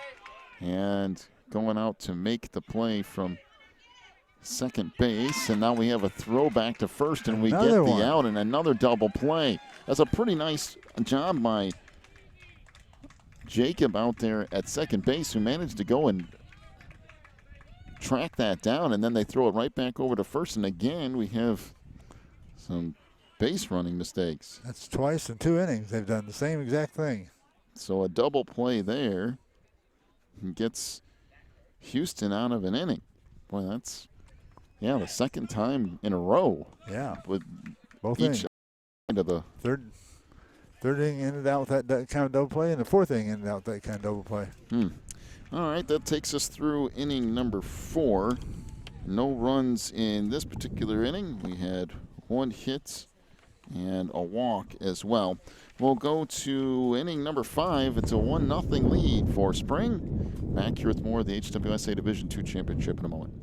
and going out to make the play from second base, and now we have a throwback to first, and we get the out and another double play. That's a pretty nice job by Jacob out there at second base, who managed to go and track that down, and then they throw it right back over to first, and again we have some base running mistakes. That's twice in 2 innings. They've done the same exact thing. So a double play there gets Houston out of an inning. Boy, that's, yeah, the second time in a row. Yeah. With both each innings. Of the third inning ended out with that kind of double play, and the fourth inning ended out with that kind of double play. All right, that takes us through inning number 4. No runs in this particular inning. We had 1 hit and a walk as well. We'll go to inning number 5. It's a 1-0 lead for Spring. Back here with more of the HWSA Division II Championship in a moment.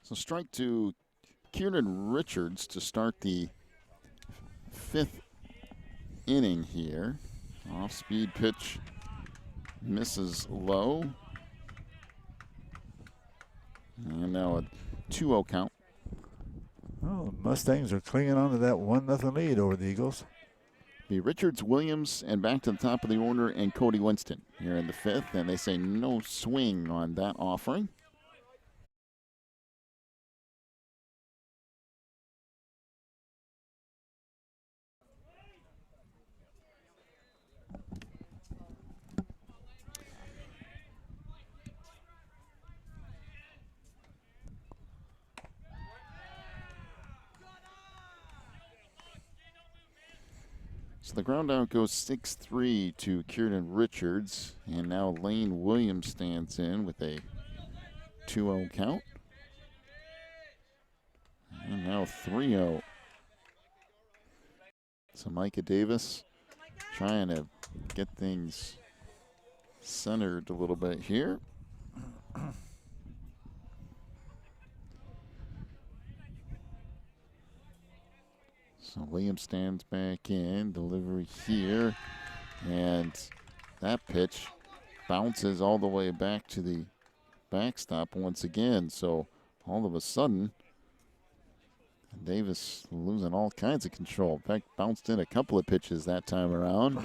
So strike to Kieran Richards to start the 5th inning here. Off-speed pitch misses low. And now a 2-0 count. Oh, the Mustangs are clinging on to that 1-0 lead over the Eagles. Be Richards, Williams, and back to the top of the order, and Cody Winston here in the 5th. And they say no swing on that offering. So the ground out goes 6-3 to Kieran Richards, and now Lane Williams stands in with a 2-0 count. And now 3-0. So Micah Davis trying to get things centered a little bit here. So Williams stands back in, delivery here, and that pitch bounces all the way back to the backstop once again. So all of a sudden, Davis losing all kinds of control. In fact, bounced in a couple of pitches that time around.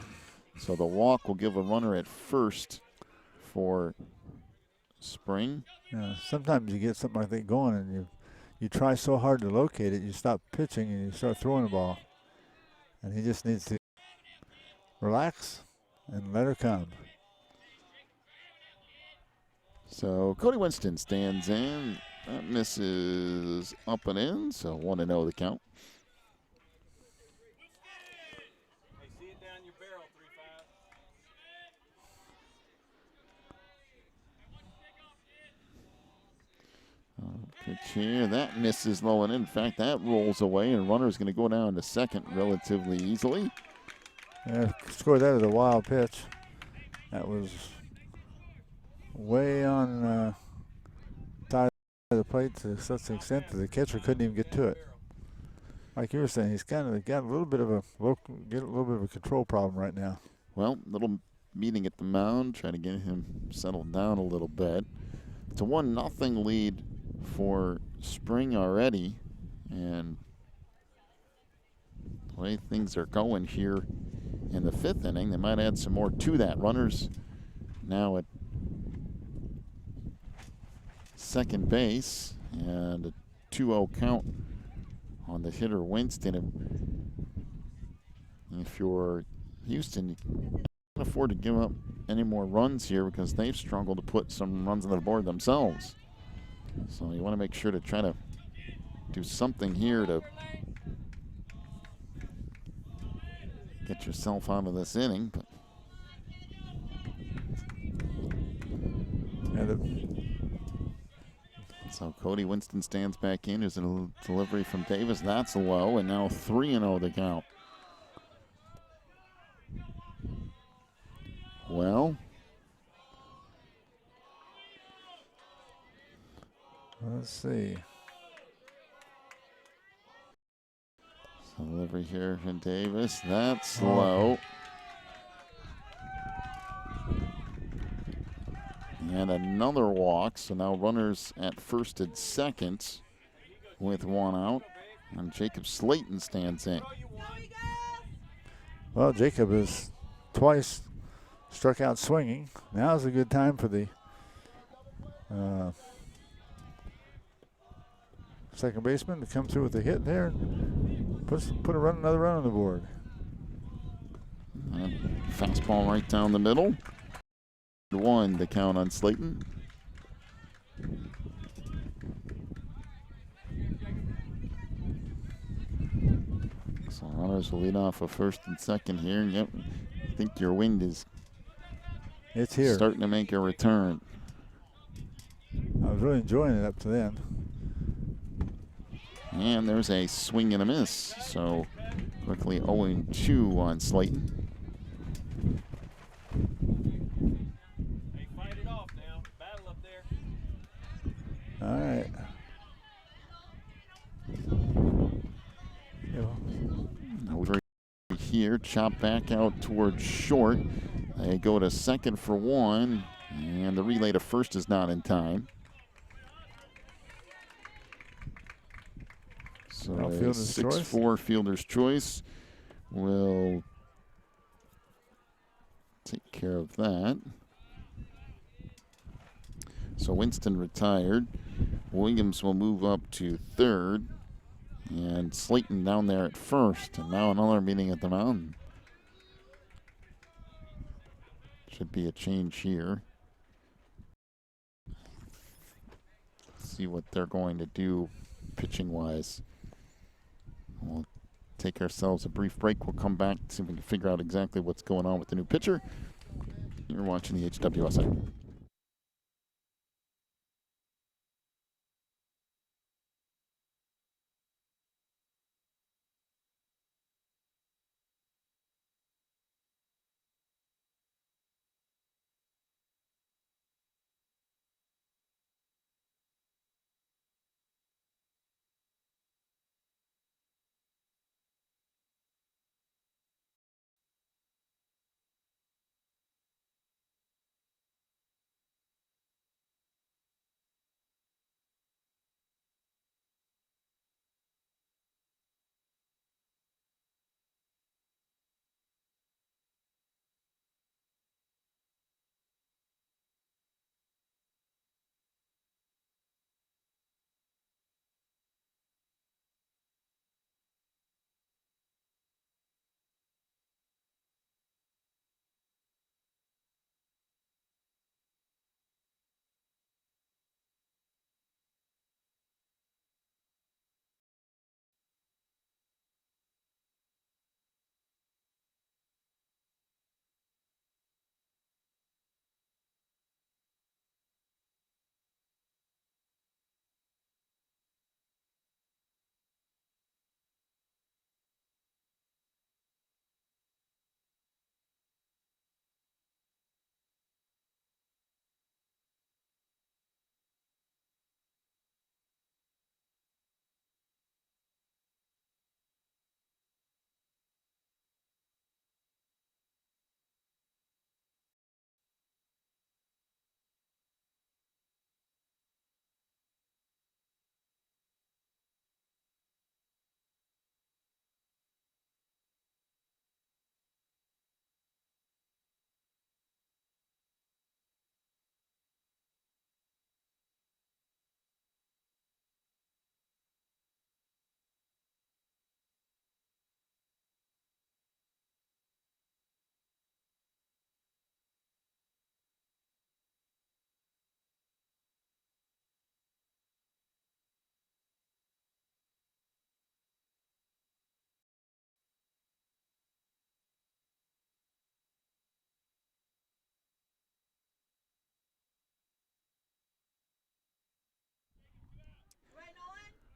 So the walk will give a runner at first for Spring. Sometimes you get something like that going and you try so hard to locate it, you stop pitching and you start throwing the ball. And he just needs to relax and let her come. So Cody Winston stands in. That misses up and in, so 1-0 the count. Pitch here, that misses low and in. In fact, that rolls away, and runner's going to go down to second relatively easily. Yeah, scored that as a wild pitch. That was way on side of the plate to such an extent that the catcher couldn't even get to it. Like you were saying, he's kind of got a little bit of a control problem right now. Well, little meeting at the mound, trying to get him settled down a little bit. It's a 1-0 lead for Spring already, and the way things are going here in the fifth inning, they might add some more to that. Runners now at second base, and a 2-0 count on the hitter Winston. If you're Houston, you can't afford to give up any more runs here because they've struggled to put some runs on the board themselves. So you want to make sure to try to do something here to get yourself out of this inning. But so Cody Winston stands back in. There's a delivery from Davis. That's low, and now 3-0 the count. Well, let's see. Delivery here from Davis. That's low. And another walk. So now runners at first and second with one out. And Jacob Slayton stands in. Well, Jacob has twice struck out swinging. Now's a good time for the second baseman to come through with a hit there and put another run on the board. And fastball right down the middle. 1 the count on Slayton. So runners will lead off of first and second here. Yep, I think your wind is here. Starting to make a return. I was really enjoying it up to then. And there's a swing and a miss. So quickly 0-2 on Slayton. Hey, fight it off now. Battle up there. All right. Here, chop back out towards short. They go to second for 1, and the relay to first is not in time. So a 6-4 fielder's choice will take care of that. So Winston retired. Williams will move up to third. And Slayton down there at first. And now another meeting at the mound. Should be a change here. Let's see what they're going to do pitching-wise. We'll take ourselves a brief break. We'll come back, see if we can figure out exactly what's going on with the new pitcher. You're watching the HWSA.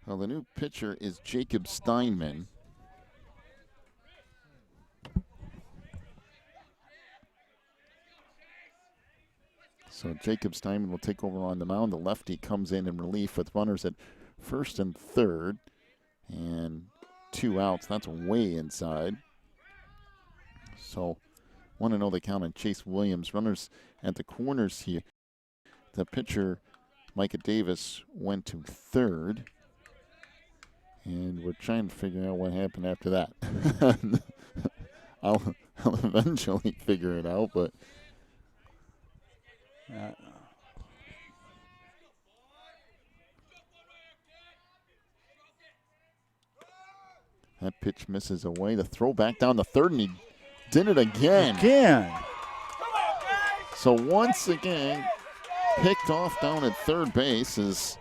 Well, the new pitcher is Jacob Steinman. So Jacob Steinman will take over on the mound. The lefty comes in relief with runners at first and third. And 2 outs. That's way inside. So 1-0 the count on Chase Williams. Runners at the corners here. The pitcher, Micah Davis, went to third. And we're trying to figure out what happened after that. I'll eventually figure it out, but that pitch misses away. The throw back down the third, and he did it again. So once again, picked off down at third base as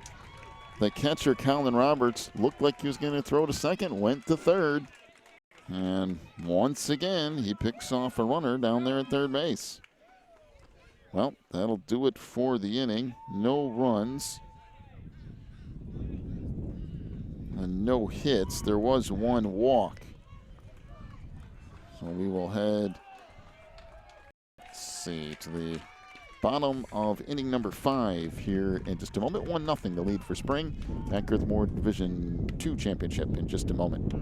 the catcher, Colin Roberts, looked like he was going to throw to second, went to third. And once again, he picks off a runner down there at third base. Well, that'll do it for the inning. No runs and no hits. There was 1 walk. So we will head, to the bottom of inning number 5 here in just a moment. 1-0 the lead for Spring. Back with more Division II championship in just a moment.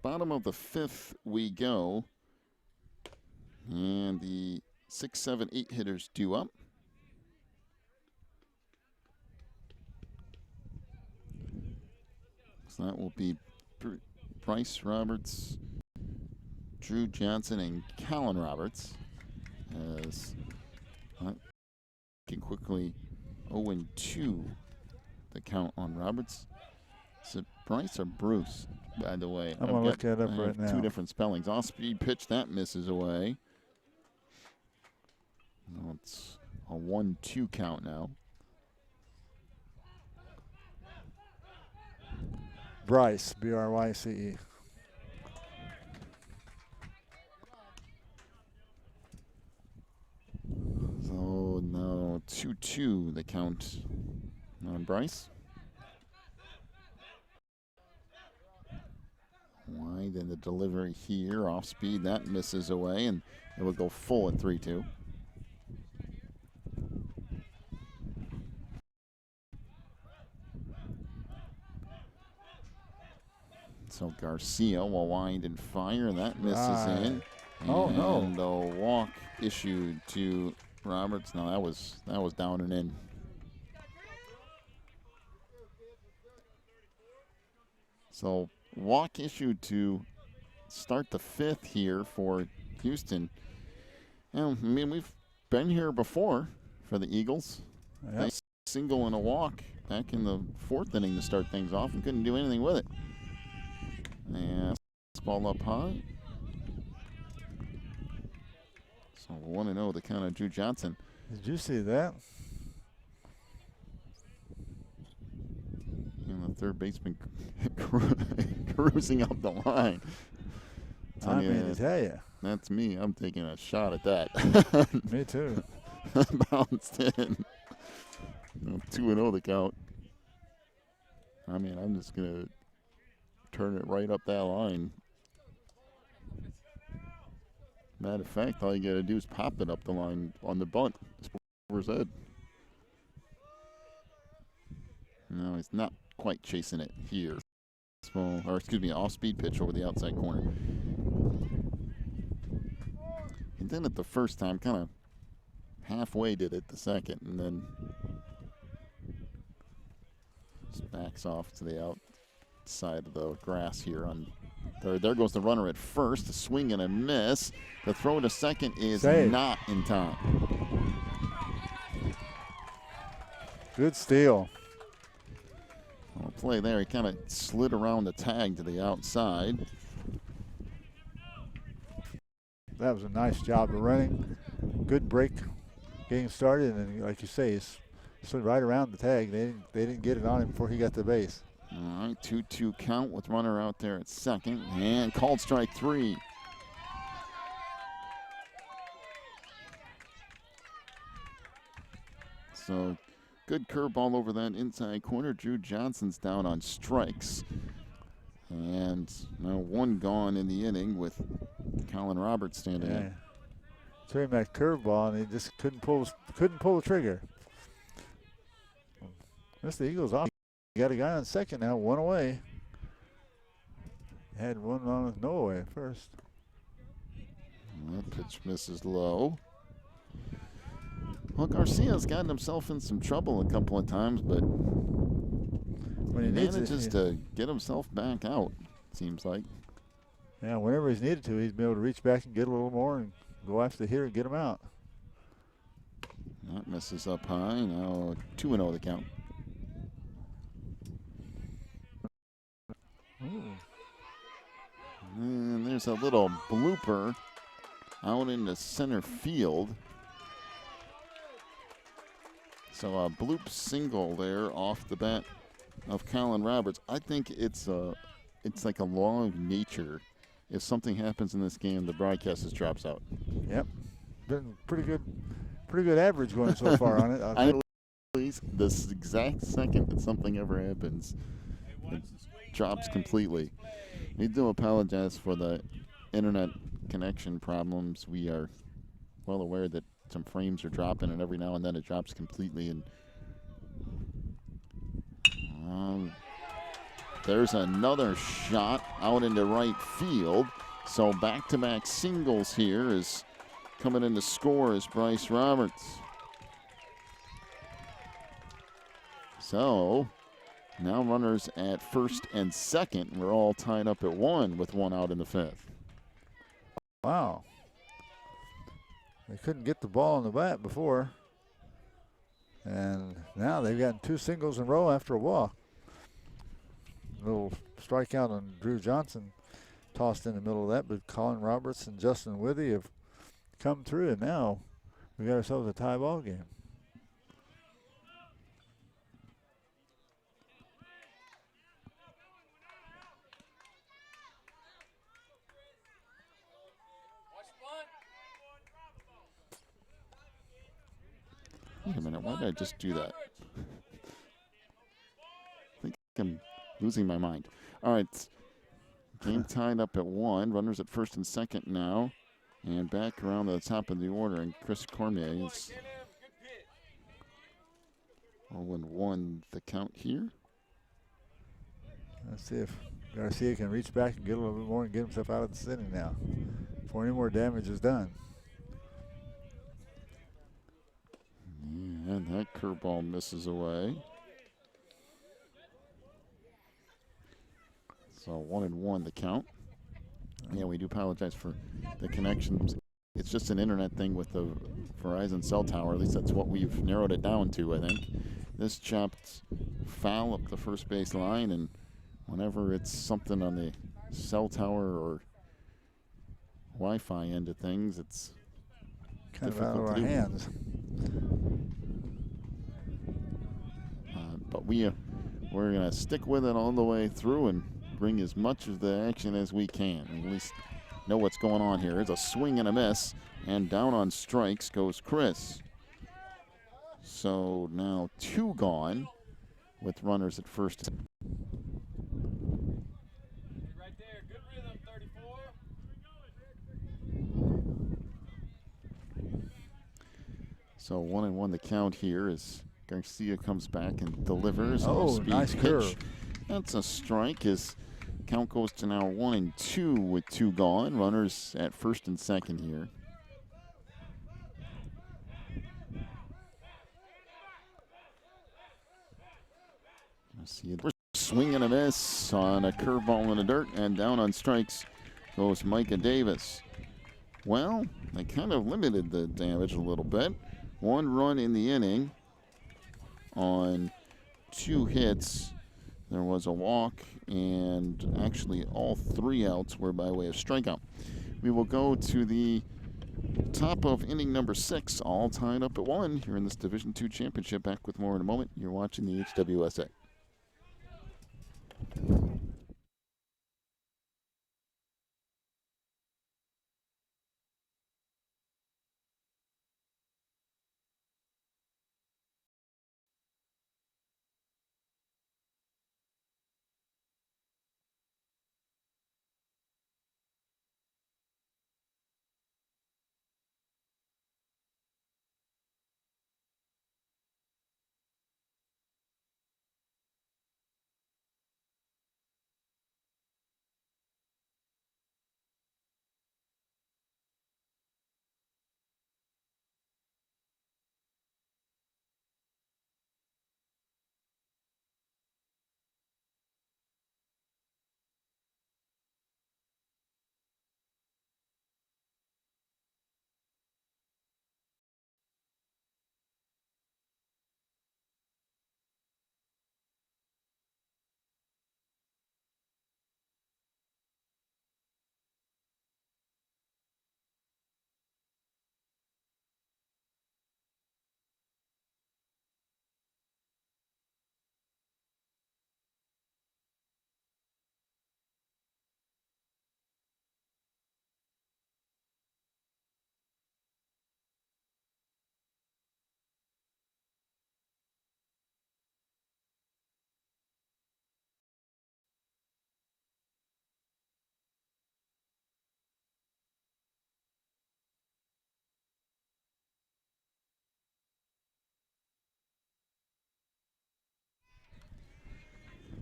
Bottom of the 5th we go. And the 6, 7, 8 hitters due up. So that will be Bryce Roberts, Drew Johnson, and Colin Roberts. As can quickly 0-2 the count on Roberts. Is it Bryce or Bruce, by the way? I'm going to look that up right now. 2 different spellings. Off-speed pitch, that misses away. No, it's a 1-2 count now. Bryce, B-R-Y-C-E. So now 2-2 the count on Bryce. Wide in the delivery here, off speed, that misses away, and it will go full at 3-2. So Garcia will wind and fire, and that misses in. Oh, no. And the walk issued to Roberts. No, that was down and in. So walk issued to start the 5th here for Houston. I mean, we've been here before for the Eagles. Yep. They single and a walk back in the 4th inning to start things off and couldn't do anything with it. And ball up high. So 1-0 the count of Drew Johnson. Did you see that? And the third baseman cruising up the line. I mean to tell you. That's me. I'm taking a shot at that. Me too. Bounced in. 2-0 the count. I mean, I'm just going to turn it right up that line. Matter of fact, all you got to do is pop it up the line on the bunt. Over his head. No, he's not quite chasing it here. Small, or excuse me, off-speed pitch over the outside corner. And then at the first time, kind of halfway did it the second, and then just backs off to the outside of the grass here on third. There goes the runner at first. A swing and a miss. The throw to second is not in time. Good steal. Well, play there. He kind of slid around the tag to the outside. That was a nice job of running. Good break getting started, and like you say, he slid right around the tag. They didn't get it on him before he got to base. All right, 2-2 count with runner out there at second, and called strike 3. So good curveball over that inside corner. Drew Johnson's down on strikes. And now one gone in the inning with Colin Roberts standing in. Threw him that curveball, and he just couldn't pull the trigger. Missed the Eagles off. You got a guy on second now, one away. Had one on no away at first. That pitch misses low. Well, Garcia's gotten himself in some trouble a couple of times, but when he manages to get himself back out, seems like. Yeah, whenever he's needed to, he's been able to reach back and get a little more and go after the hitter and get him out. That misses up high. Now 2-0 the count. Ooh. And there's a little blooper out into center field. So a bloop single there off the bat of Colin Roberts. I think it's like a law of nature. If something happens in this game, the broadcaster drops out. Yep, been pretty good average going so far on it. I believe this exact second that something ever happens, it drops completely. We do apologize for the internet connection problems. We are well aware that some frames are dropping, and every now and then it drops completely. And there's another shot out into right field. So back-to-back singles here is coming in to score is Bryce Roberts. So now runners at first and second. We're all tied up at 1 with 1 out in the 5th. Wow. They couldn't get the ball in the bat before. And now they've gotten 2 singles in a row after a walk. Little strikeout on Drew Johnson tossed in the middle of that, but Colin Roberts and Justin Withy have come through, and now we got ourselves a tie ball game. Wait a minute, why did I just do that? I think I'm losing my mind. All right, game tied up at 1. Runners at first and second now. And back around the top of the order, and Chris Cormier is 0-1 the count here. Let's see if Garcia can reach back and get a little bit more and get himself out of this inning now before any more damage is done. Yeah, and that curveball misses away. So 1-1 the count. Yeah, we do apologize for the connections. It's just an internet thing with the Verizon cell tower. At least that's what we've narrowed it down to, I think. This chopped foul up the first base line, and whenever it's something on the cell tower or Wi-Fi end of things, it's kind of out of our hands. we're going to stick with it all the way through and bring as much of the action as we can. At least know what's going on here. It's a swing and a miss, and down on strikes goes Chris. So now 2 gone with runners at first. Right there. Good rhythm, 34. So 1-1 the count here as Garcia comes back and delivers. Oh, Off-speed nice pitch. curve. That's a strike as count goes to now 1-2 with 2 gone. Runners at first and second here. See it. Swing and a miss on a curveball in the dirt, and down on strikes goes Micah Davis. Well, they kind of limited the damage a little bit. 1 run in the inning on 2 hits. There was a walk, and actually all 3 outs were by way of strikeout. We will go to the top of inning number 6, all tied up at 1 here in this Division II championship. Back with more in a moment. You're watching the HWSA.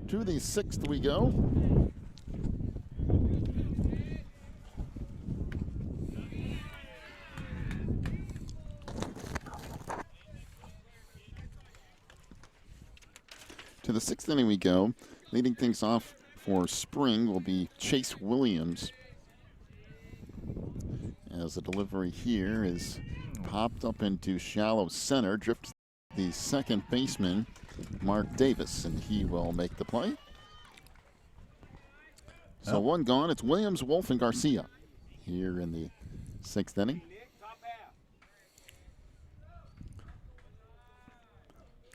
To the 6th we go. To the 6th inning we go. Leading things off for Spring will be Chase Williams. As the delivery here is popped up into shallow center, drifts the second baseman, Mark Davis, and he will make the play. So 1 gone. It's Williams, Wolf, and Garcia here in the 6th inning.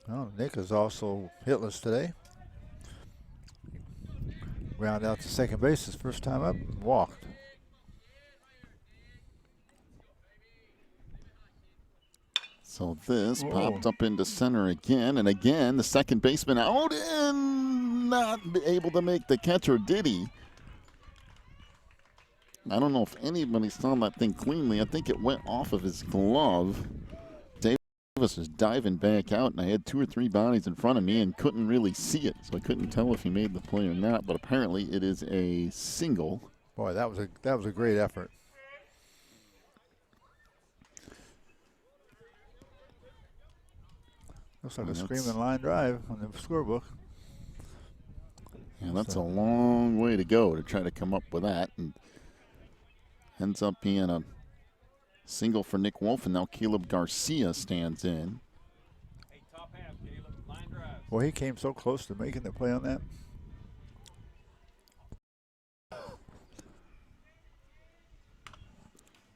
Well, Nick is also hitless today. Ground out to second base his first time up and walked. So this popped up into center again, and again the second baseman out and not able to make the catch, or did he? I don't know if anybody saw that thing cleanly. I think it went off of his glove. Davis was diving back out, and I had 2 or 3 bodies in front of me and couldn't really see it, so I couldn't tell if he made the play or not, but apparently it is a single. Boy, that was a great effort. Looks like a screaming line drive on the scorebook. Yeah, that's a long way to go to try to come up with that, and ends up being a single for Nick Wolf, and now Caleb Garcia stands in. Hey, top half, Caleb. Line drive. Boy, he came so close to making the play on that.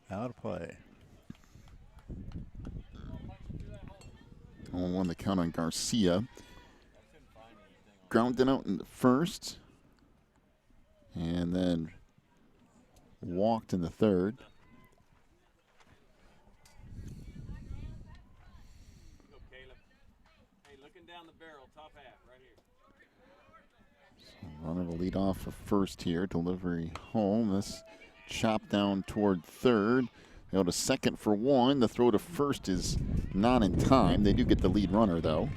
Out of play. 0-1 the count on Garcia. grounded out in the first and then walked in the third. Go, Caleb. Hey, looking down the barrel, top half, right here. Runner will lead off for first here. Delivery home. This chop down toward third. They go to second for one. The throw to first is not in time. They do get the lead runner, though.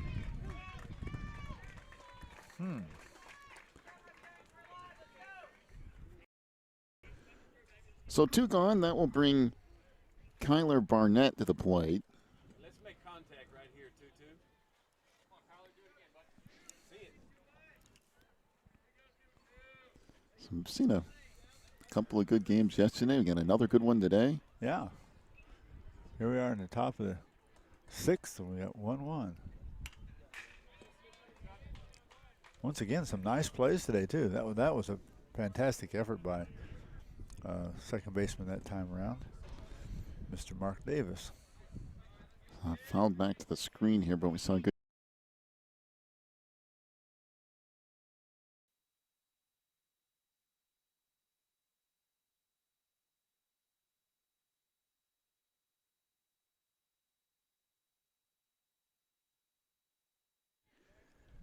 So 2 gone. That will bring Kyler Barnett to the plate. Let's make contact right here, 2-2. Come on, Kyler, do it again, bud. See it. So we've seen a couple of good games yesterday. We got another good one today. Yeah. Here we are in the top of the 6th, and we got 1-1. Once again, some nice plays today, too. That was a fantastic effort by second baseman that time around, Mr. Mark Davis. Fouled back to the screen here, but we saw a good.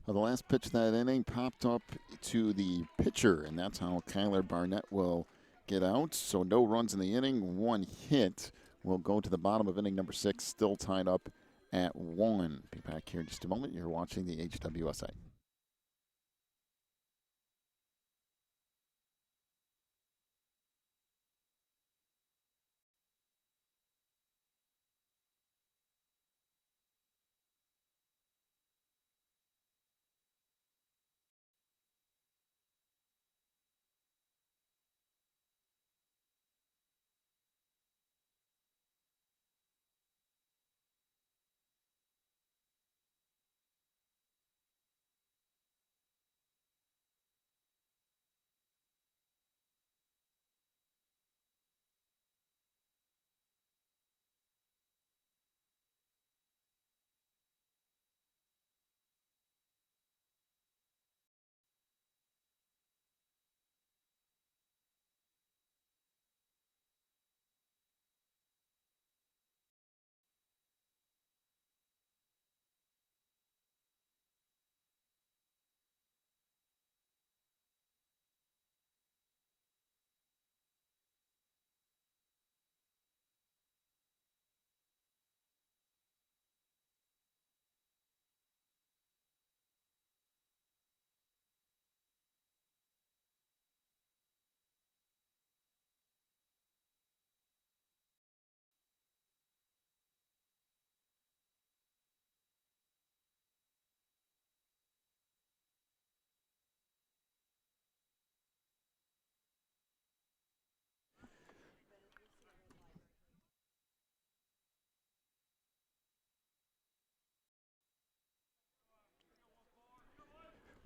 Well, the last pitch of that inning popped up to the pitcher, and that's how Kyler Barnett will get out. So no runs in the inning, 1 hit. Will go to the bottom of inning number 6, still tied up at 1. Be back here in just a moment. You're watching the HWSA.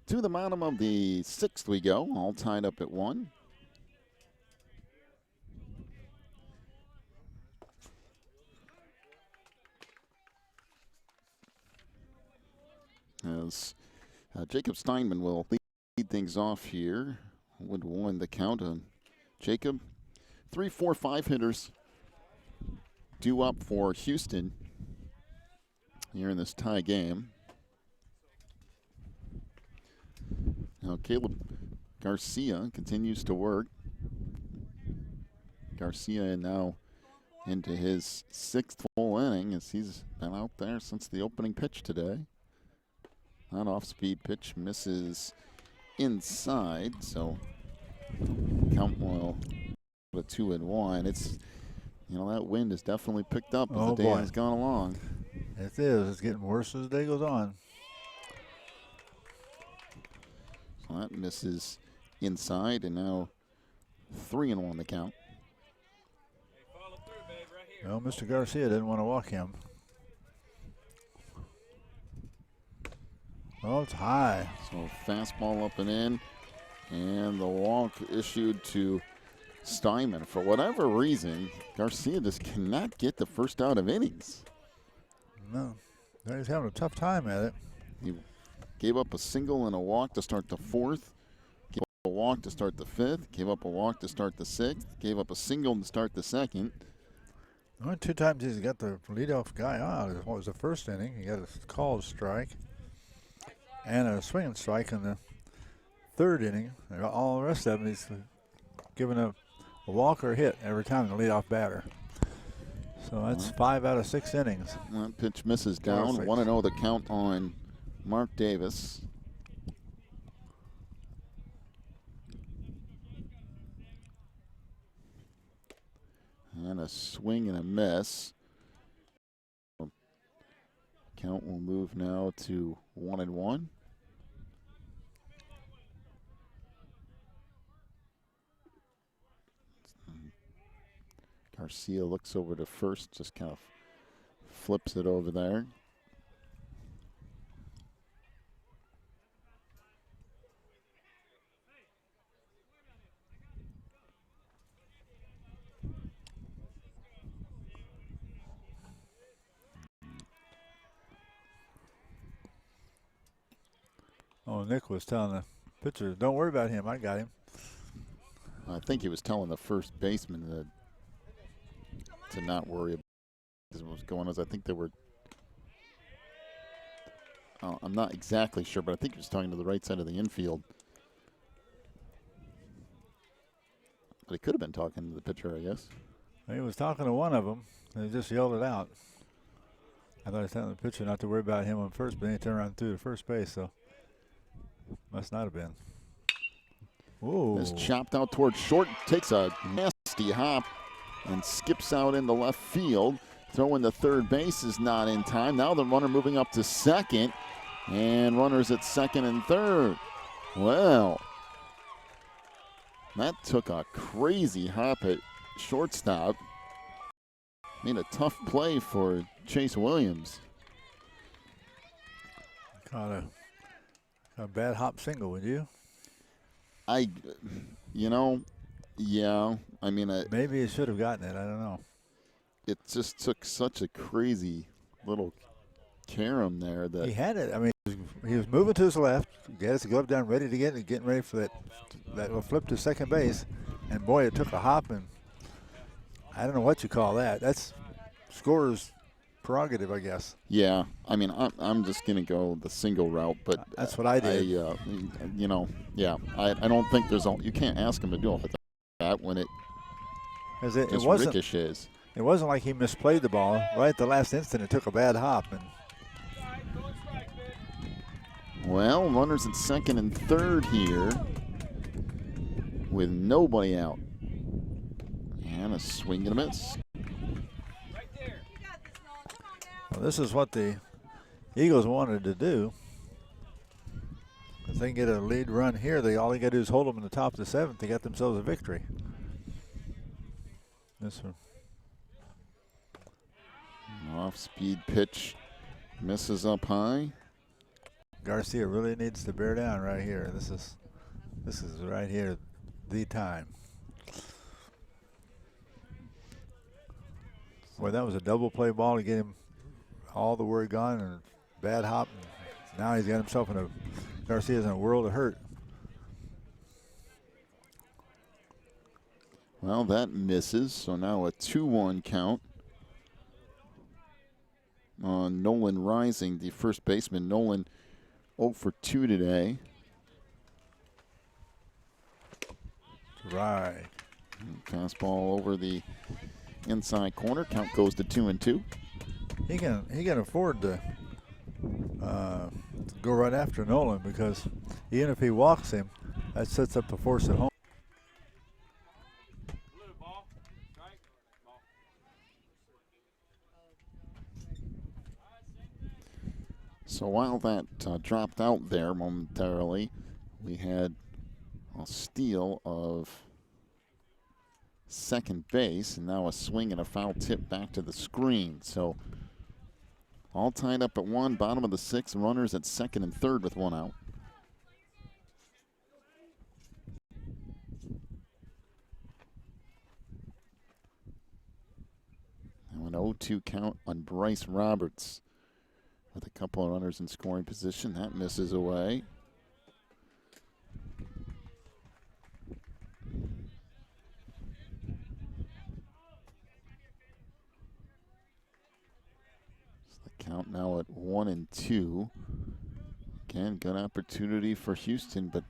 To the bottom of the 6th we go, all tied up at 1. As Jacob Steinman will lead things off here. Would 1 the count on Jacob. 3, 4, 5 hitters due up for Houston here in this tie game. Now Caleb Garcia continues to work. Garcia now into his 6th full inning as he's been out there since the opening pitch today. That off-speed pitch misses inside, so count will go to 2-1. It's, that wind has definitely picked up as the day has gone along. It is. It's getting worse as the day goes on. So that misses inside, and now 3-1 the count. Hey, follow through, babe, right here. Well, Mr. Garcia didn't want to walk him. Oh, it's high. So fastball up and in, and the walk issued to Steinman. For whatever reason, Garcia just cannot get the first out of innings. No, he's having a tough time at it. He Gave up a single and a walk to start the fourth. Gave up a walk to start the fifth. Gave up a walk to start the sixth. Gave up a single to start the second. Only 2 times he's got the leadoff guy out. What was the first inning? He got a called strike and a swinging strike in the third inning. All the rest of them, he's given a walk or a hit every time the leadoff batter. So that's 5 out of 6 innings. That pitch misses down. 1-0 the count on Mark Davis. And a swing and a miss. Count will move now to 1-1. Garcia looks over to first, just kind of flips it over there. Oh, Nick was telling the pitcher, don't worry about him, I got him. I think he was telling the first baseman to not worry about what was going on. I think they were, I'm not exactly sure, but I think he was talking to the right side of the infield. But he could have been talking to the pitcher, I guess. He was talking to one of them, and he just yelled it out. I thought he was telling the pitcher not to worry about him on first, but then he turned around and threw to first base, so must not have been. Whoa. Is chopped out towards short, takes a nasty hop and skips out into left field. Throwing to third base is not in time. Now the runner moving up to second, and runners at second and third. Well, that took a crazy hop at shortstop. Made a tough play for Chase Williams. Caught a bad hop single, would you? Yeah. I mean, maybe he should have gotten it. I don't know. It just took such a crazy little carom there that he had it. I mean, he was moving to his left, got his glove down, ready to get it, getting ready for that little flip to second base, and boy, it took a hop, and I don't know what you call that. That's scorer's prerogative, I guess. Yeah, I mean, I'm just gonna go the single route, but that's what I did. I don't think you can't ask him to do it that when it ricochets. It wasn't like he misplayed the ball. Right at the last instant, it took a bad hop. And well, runners at second and third here with nobody out. And a swing and a miss. Well, this is what the Eagles wanted to do. If they can get a lead run here, all they got to do is hold them in the top of the seventh. They got themselves a victory. This one. Off-speed pitch misses up high. Garcia really needs to bear down right here. This is right here the time. Boy, that was a double play ball to get him all the way gone, and bad hop. And now he's got himself Garcia's in a world of hurt. Well, that misses, so now a 2-1 count on Nolan Rising, the first baseman. Nolan 0 for 2 today. Right. Fastball over the inside corner. Count goes to 2-2. He can afford to go right after Nolan, because even if he walks him, that sets up the force at home. So while that dropped out there momentarily, we had a steal of second base, and now a swing and a foul tip back to the screen. So all tied up at 1, bottom of the 6th, runners at second and third with 1 out. Now an 0-2 count on Bryce Roberts, with a couple of runners in scoring position. That misses away. Count now at 1-2. Again, good opportunity for Houston, but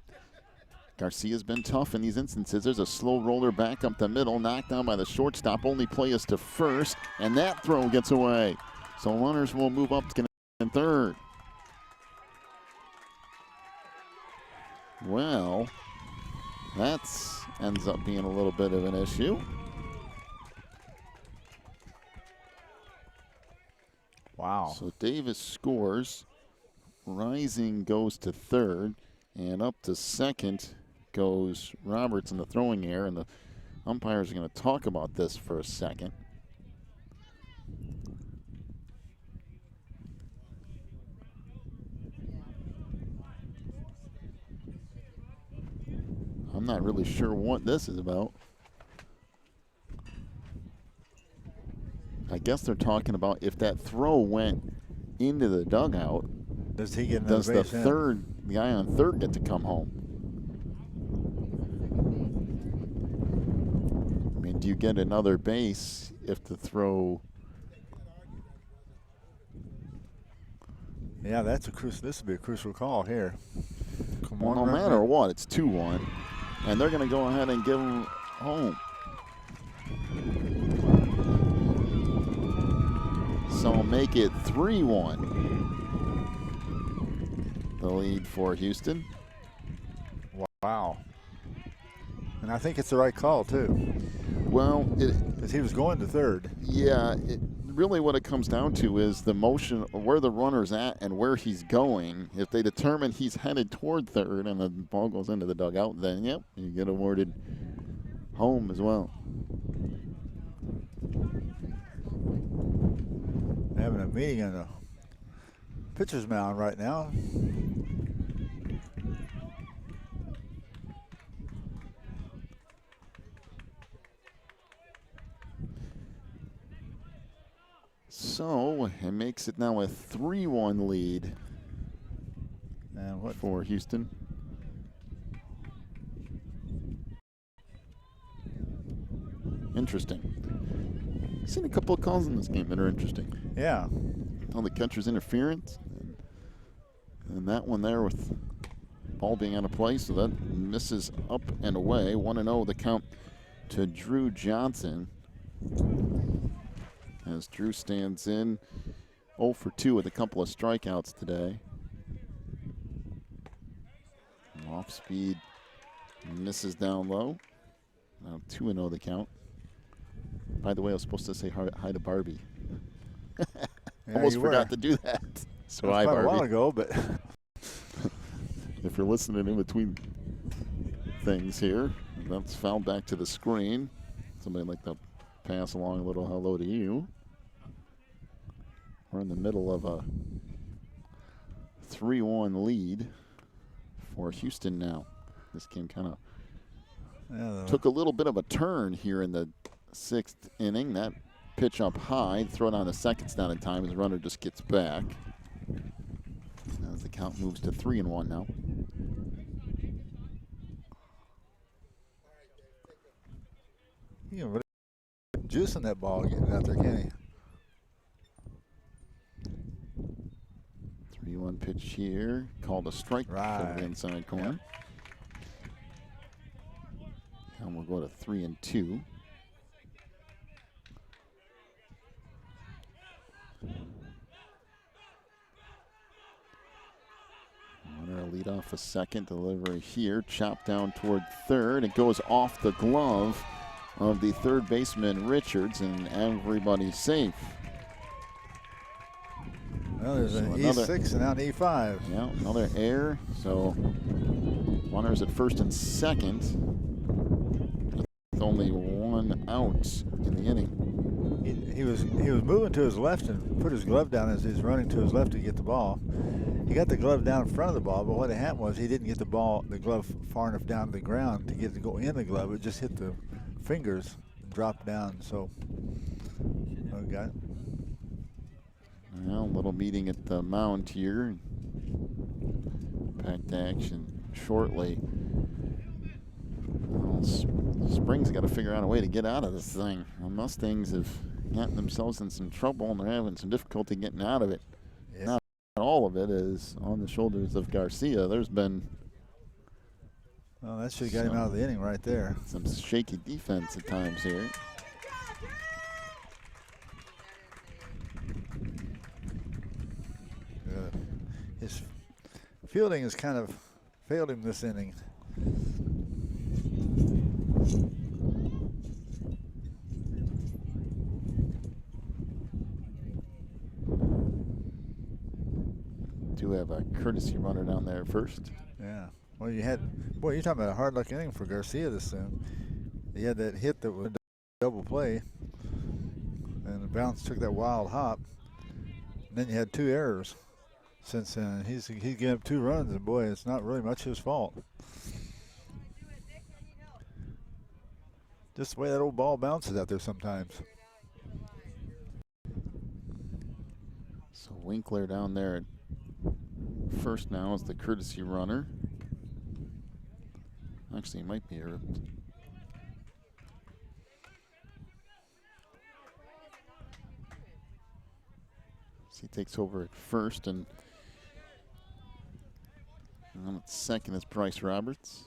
Garcia's been tough in these instances. There's a slow roller back up the middle, knocked down by the shortstop. Only play is to first, and that throw gets away. So runners will move up to third. Well, that ends up being a little bit of an issue. Wow. So Davis scores. Rising goes to third, and up to second goes Roberts in the throwing air, and the umpires are going to talk about this for a second. I'm not really sure what this is about. I guess they're talking about if that throw went into the dugout, does he get does another the base third, the guy on third, get to come home? I mean, do you get another base if the throw? Yeah, that's a crucial. This would be a crucial call here. Well, no matter what, it's 2-1, and they're going to go ahead and give him home. So make it 3-1. The lead for Houston. Wow. And I think it's the right call, too. Well, because he was going to third. Yeah, really what it comes down to is the motion, where the runner's at and where he's going. If they determine he's headed toward third and the ball goes into the dugout, then, yep, you get awarded home as well. Having a meeting on the pitcher's mound right now. So it makes it now a 3-1 lead for Houston. Interesting. Seen a couple of calls in this game that are interesting. Yeah. On the catcher's interference, and that one there with ball being out of play, so that misses up and away. 1-0 the count to Drew Johnson. As Drew stands in 0 for 2 with a couple of strikeouts today. Off speed misses down low. Now 2-0 the count. By the way, I was supposed to say hi to Barbie. Yeah, Almost forgot to do that. So hi, Barbie. A while ago, but if you're listening in between things here, that's fouled back to the screen. Somebody like to pass along a little hello to you. We're in the middle of a 3-1 lead for Houston now. This game kind of took a little bit of a turn here in the 6th inning. That pitch up high, throw it on the second's not in time as the runner just gets back. As the count moves to 3-1 now. He can really juice in that ball getting out there, can he? 3-1 pitch here, called a strike for the inside corner. Yep. And we'll go to 3-2. Runner lead off a second, delivery here, chopped down toward third. It goes off the glove of the third baseman Richards, and everybody's safe. Well, there's an E6 and now an E5. Yeah, another error. So runners at first and second with only one out in the inning. He was moving to his left and put his glove down as he's running to his left to get the ball. He got the glove down in front of the ball, but what happened was he didn't get the glove far enough down to the ground to get it to go in the glove. It just hit the fingers and dropped down. So, we got it. Well, a little meeting at the mound here. Back to action shortly. Well, Spring's got to figure out a way to get out of this thing. The Mustangs have gotten themselves in some trouble, and they're having some difficulty getting out of it. Yeah. Not all of it is on the shoulders of Garcia. There's been Well, that should have got him out of the inning right there. some shaky defense at times here. His fielding has kind of failed him this inning. Do have a courtesy runner down there first. Yeah. Well, you're talking about a hard luck inning for Garcia this soon. He had that hit that was a double play, and the bounce took that wild hop. And then you had 2 errors since then. He's given up 2 runs, and boy, it's not really much his fault. Just the way that old ball bounces out there sometimes. So Winkler down there at first now is the courtesy runner. Actually, he might be here. So he takes over at first, and on at second is Bryce Roberts.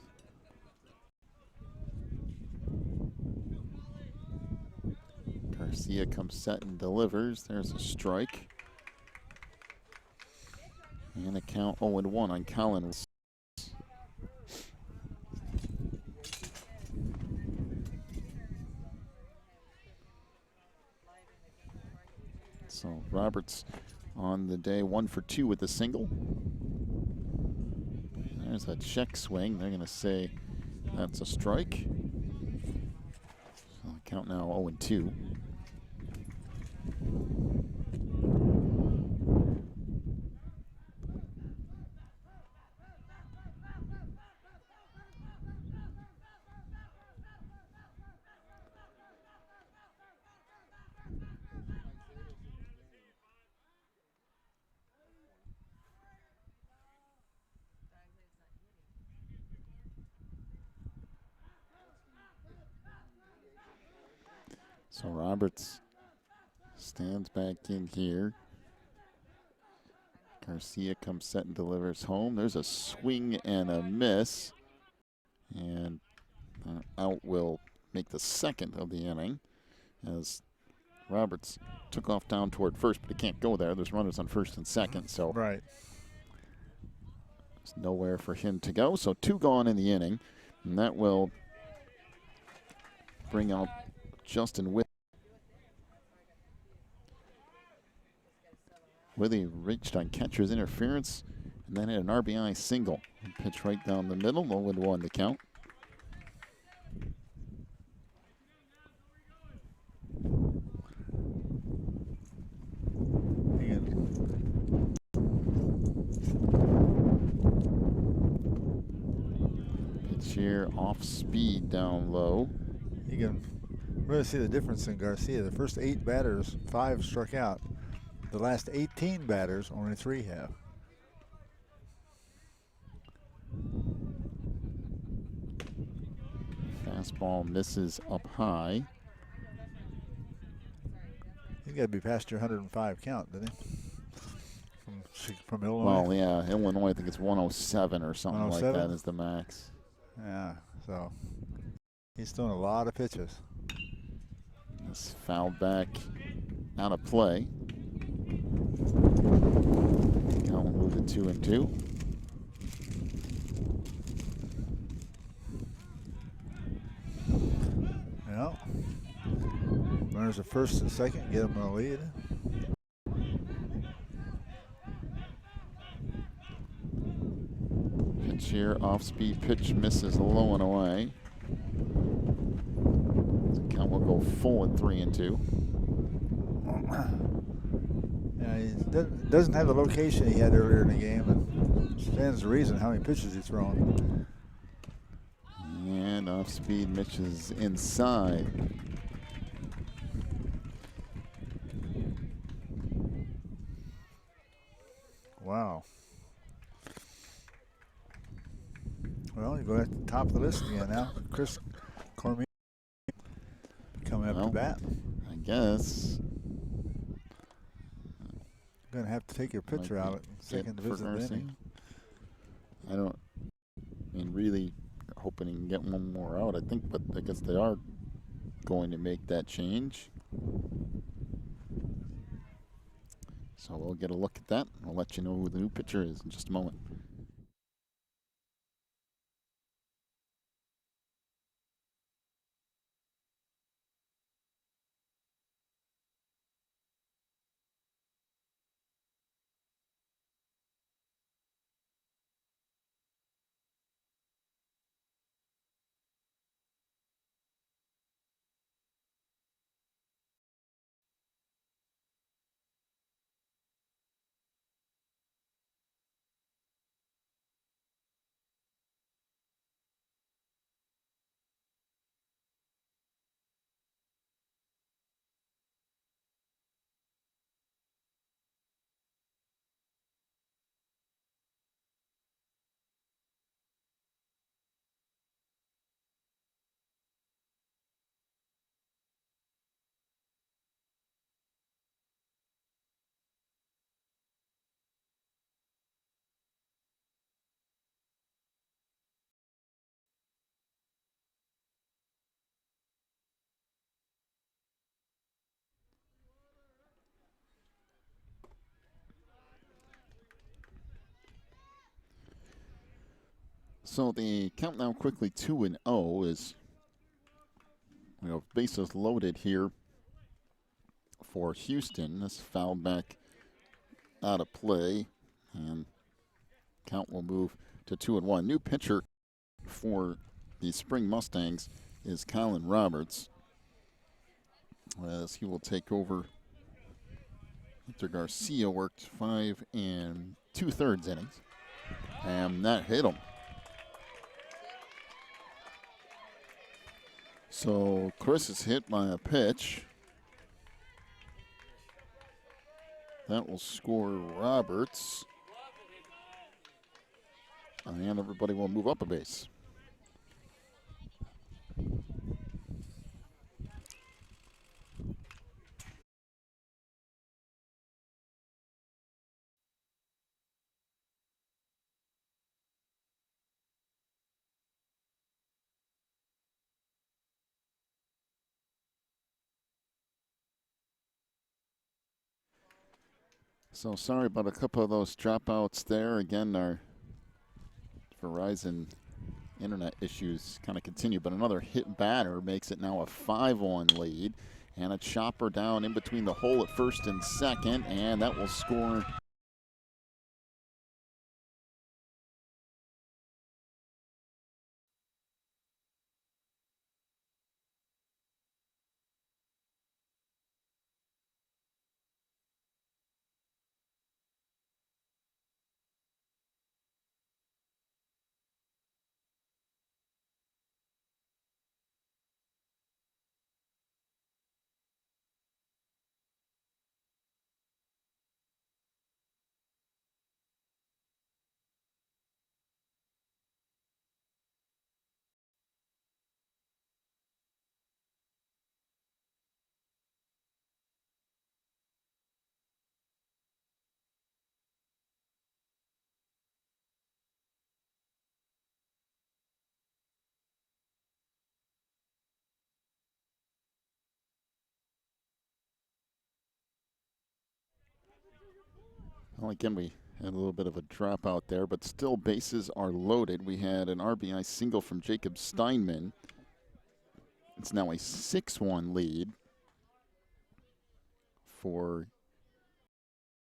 Garcia comes set and delivers. There's a strike. And a count 0-1 on Collins. So Roberts on the day 1 for 2 with a single. There's a check swing. They're going to say that's a strike. So count now 0-2. So Roberts stands back in here. Garcia comes set and delivers home. There's a swing and a miss. And out will make the second of the inning as Roberts took off down toward first, but he can't go there. There's runners on first and second, so right. There's nowhere for him to go. So 2 gone in the inning, and that will bring out Justin Withy reached on catcher's interference and then had an RBI single. Pitch right down the middle, 0-1 to count. Pitch here off speed down low. You can really see the difference in Garcia. The first 8 batters, 5 struck out. The last 18 batters, only 3 have. Fastball misses up high. He's got to be past your 105 count, doesn't he? From Illinois. Well, yeah, Illinois, I think it's 107 or something 107? like that is the max. Yeah, so he's throwing a lot of pitches. This fouled back out of play. Now we'll move to 2-2. Yeah. Runners at first and second, get them in the lead. Pitch here, off-speed pitch misses low and away. The count will go full at 3-2. Yeah, he doesn't have the location he had earlier in the game, and stands to reason how many pitches he's thrown. And off-speed misses inside. Wow. Well, you go at the top of the list again now. Chris Cormier coming up Well, to bat. I guess. You're going to have to take your pitcher out at second to For visit the Garcia. inning. I mean, really hoping he can get one more out, I think, but I guess they are going to make that change. So we'll get a look at that. I'll let you know who the new pitcher is in just a moment. So the count now quickly 2-0 is, bases loaded here for Houston. This foul back out of play, and count will move to 2-1. New pitcher for the Spring Mustangs is Colin Roberts, as he will take over after Garcia worked 5 2/3 innings, and that hit him. So Chris is hit by a pitch. That will score Roberts. And everybody will move up a base. So sorry about a couple of those dropouts there. Again, our Verizon internet issues kind of continue, but another hit batter makes it now a 5-1 lead. And a chopper down in between the hole at first and second, and that will score. Well, again, we had a little bit of a dropout there, but still bases are loaded. We had an RBI single from Jacob Steinman. It's now a 6-1 lead for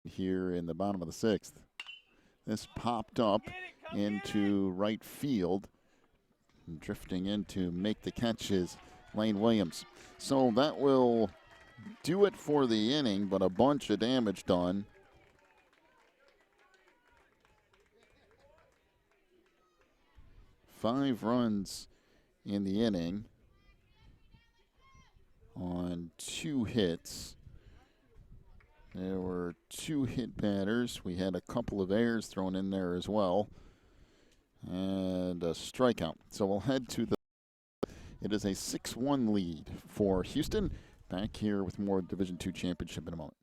here in the bottom of the sixth. This popped up into right field. Drifting in to make the catch is Lane Williams. So that will do it for the inning, but a bunch of damage done. 5 runs in the inning on 2 hits. There were 2 hit batters. We had a couple of errors thrown in there as well. And a strikeout. So we'll head to the. It is a 6-1 lead for Houston. Back here with more Division II championship in a moment.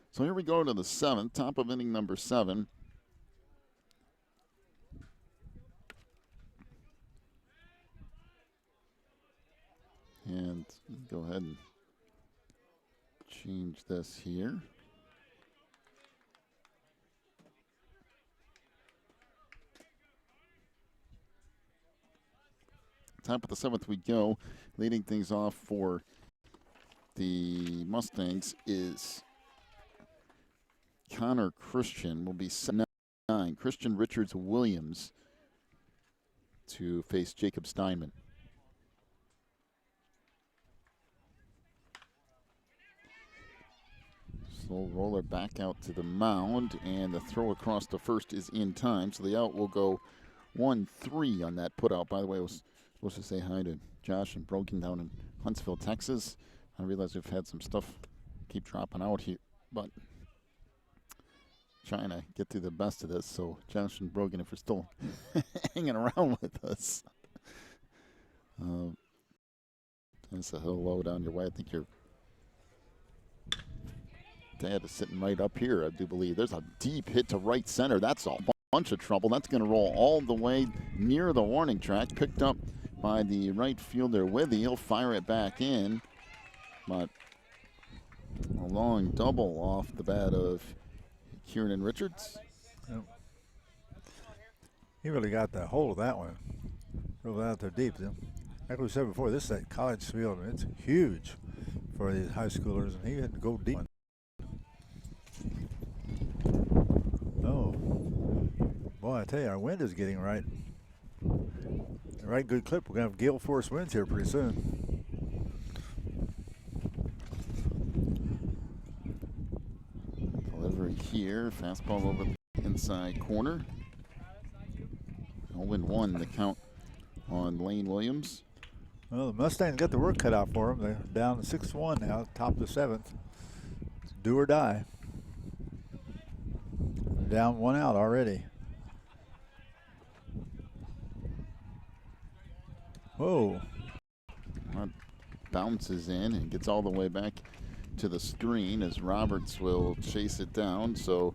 So here we go to the 7th, top of inning number 7. And go ahead and change this here. Top of the 7th we go. Leading things off for the Mustangs is Connor Christian. Will be 9. Christian Richards Williams to face Jacob Steinman. Slow roller back out to the mound, and the throw across the first is in time, so the out will go 1-3 on that put out. By the way, I was supposed to say hi to Josh and Brogan down in Huntsville, Texas. I realize we've had some stuff keep dropping out here, but trying to get through the best of this. So Josh and Brogan, if you're still hanging around with us, that's a hello down your way. I think your dad is sitting right up here, I do believe. There's a deep hit to right center. That's a bunch of trouble. That's going to roll all the way near the warning track. Picked up by the right fielder Withy. He'll fire it back in, but a long double off the bat of Kieran Richards. Yep. He really got the hold of that one. Drove out there deep. Like we said before, this is that college field, and it's huge for these high schoolers, and he had to go deep. Oh, boy, I tell you, our wind is getting right. Right, good clip. We're going to have gale force winds here pretty soon. Delivery here, fastball over the inside corner. 0-1 the count on Lane Williams. Well, the Mustangs got the work cut out for them. They're down 6-1 now, top of the 7th. Do or die. They're down 1 out already. Whoa. That bounces in and gets all the way back to the screen as Roberts will chase it down. So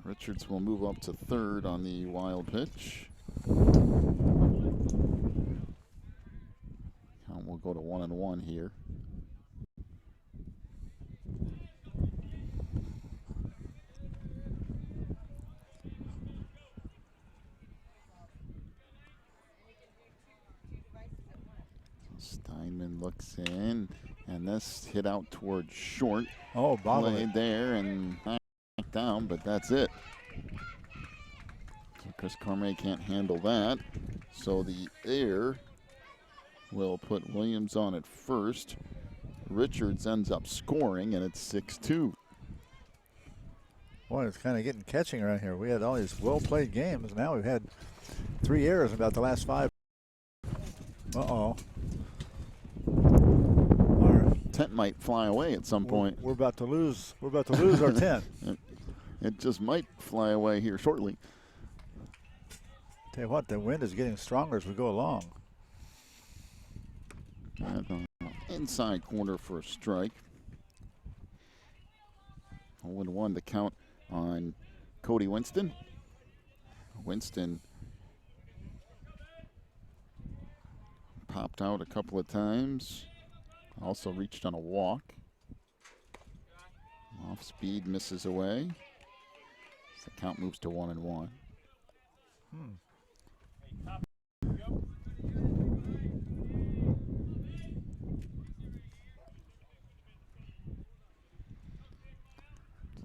Richards will move up to third on the wild pitch. Count will go to 1-1 here. Steinman looks in, and this hit out towards short. Oh, bobbled Played it there and back down, but that's it. So Chris Cormier can't handle that. So the air will put Williams on at first. Richards ends up scoring, and it's 6-2. Boy, it's kind of getting catching right here. We had all these well-played games. Now we've had 3 errors in about the last 5. Uh-oh. Our Tent might fly away at some point. We're about to lose. We're about to lose our tent. It just might fly away here shortly. Tell you what, the wind is getting stronger as we go along. Inside corner for a strike. 0-1 to count on Cody Winston. Winston popped out a couple of times. Also reached on a walk. Off speed, misses away. So the count moves to 1-1.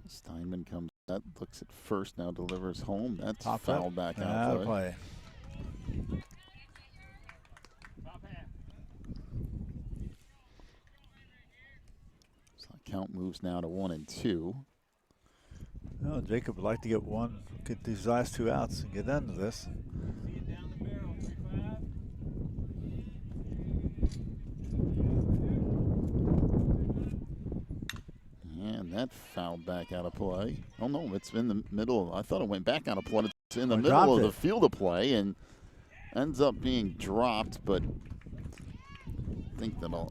Steinman comes out, looks at first, now delivers home. That's fouled back out of play. So the count moves now to 1-2. Well, Jacob would like to get these last 2 outs and get into this. And that fouled back out of play. Oh no, it's in the middle. I thought it went back out of play. It's in the middle of the field of play and ends up being dropped, but I think that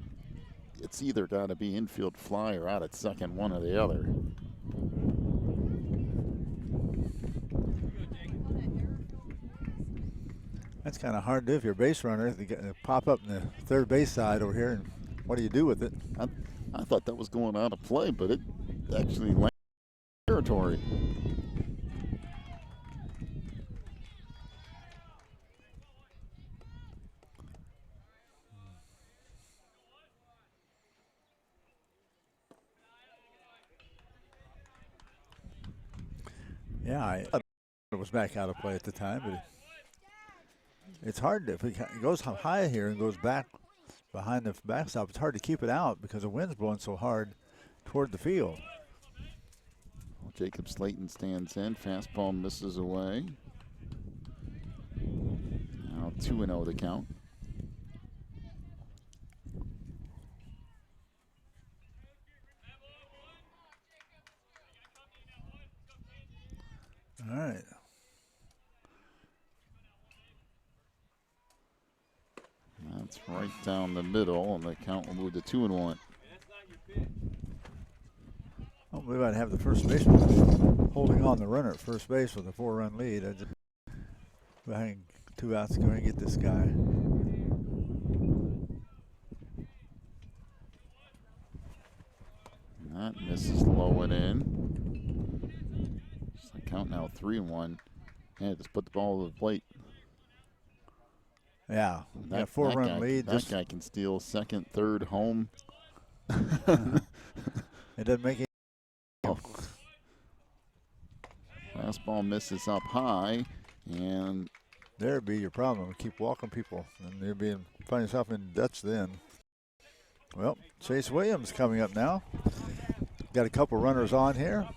it's either got to be infield fly or out at second, one or the other. That's kind of hard to do if you're a base runner. They pop up in the third base side over here, and what do you do with it? I thought that was going out of play, but it actually landed in territory. Yeah, I thought it was back out of play at the time, but it's hard if it goes high here and goes back behind the backstop. It's hard to keep it out because the wind's blowing so hard toward the field. Well, Jacob Slayton stands in. Fastball misses away. Now 2-0 the count. All right. That's right down the middle, and the count will move to 2-1. I don't believe I'd have the first baseman holding on the runner at first base with a 4-run lead. I'd just behind 2 outs to go and get this guy. And that misses low and in. So the count now 3-1. Yeah, just put the ball to the plate. Yeah, that 4-run lead. That guy can steal second, third, home. It doesn't make any. Oh. Fastball misses up high, and there'd be your problem. Keep walking people, and you'll find yourself in Dutch then. Well, Chase Williams coming up now. Got a couple runners on here.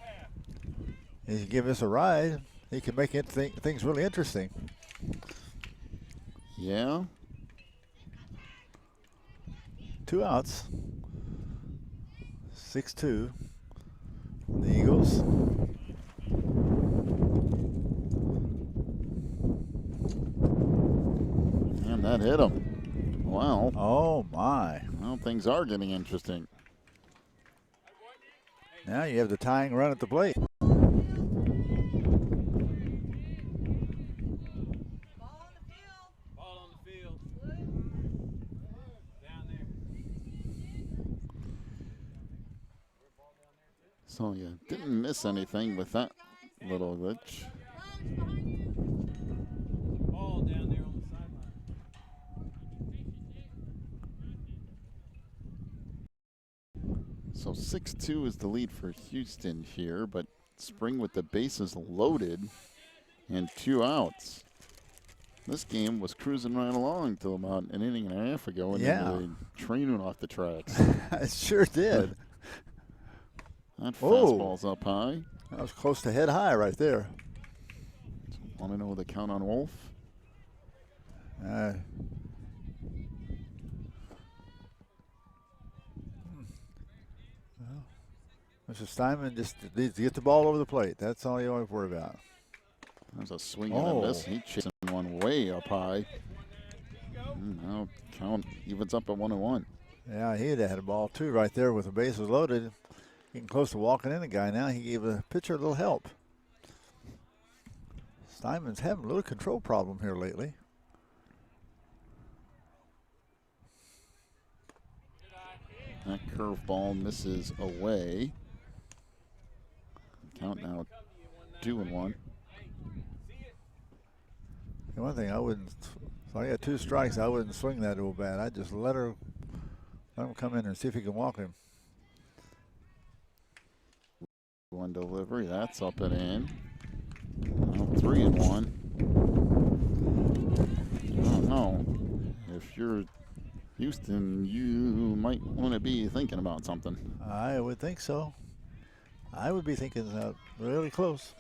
He can give us a ride. He can make things really interesting. Yeah. 2 outs. 6-2. The Eagles. And that hit him. Wow. Oh, my. Well, things are getting interesting. Now you have the tying run at the plate. So you didn't miss anything with that little glitch. Ball down there on the sideline. So 6-2 is the lead for Houston here, but Spring with the bases loaded and 2 outs. This game was cruising right along till about an inning and a half ago, and then the train went off the tracks. It sure did. That fastball's up high. That was close to head high right there. 1-0 the count on Wolf. Mr. Steinman just needs to get the ball over the plate. That's all you always worry about. There's a swing and a miss. He chasing one way up high. Now count evens up at 1-1. Yeah, he had a ball too right there with the bases loaded. Getting close to walking in a guy now. He gave the pitcher a little help. Steinman's having a little control problem here lately. That curveball misses away. Count now 2-1. The one thing I wouldn't, if I got 2 strikes, I wouldn't swing that real bad. I'd just let him come in and see if he can walk him. One delivery, that's up and in. Now 3-1. Oh no. If you're Houston, you might want to be thinking about something. I would think so. I would be thinking really close.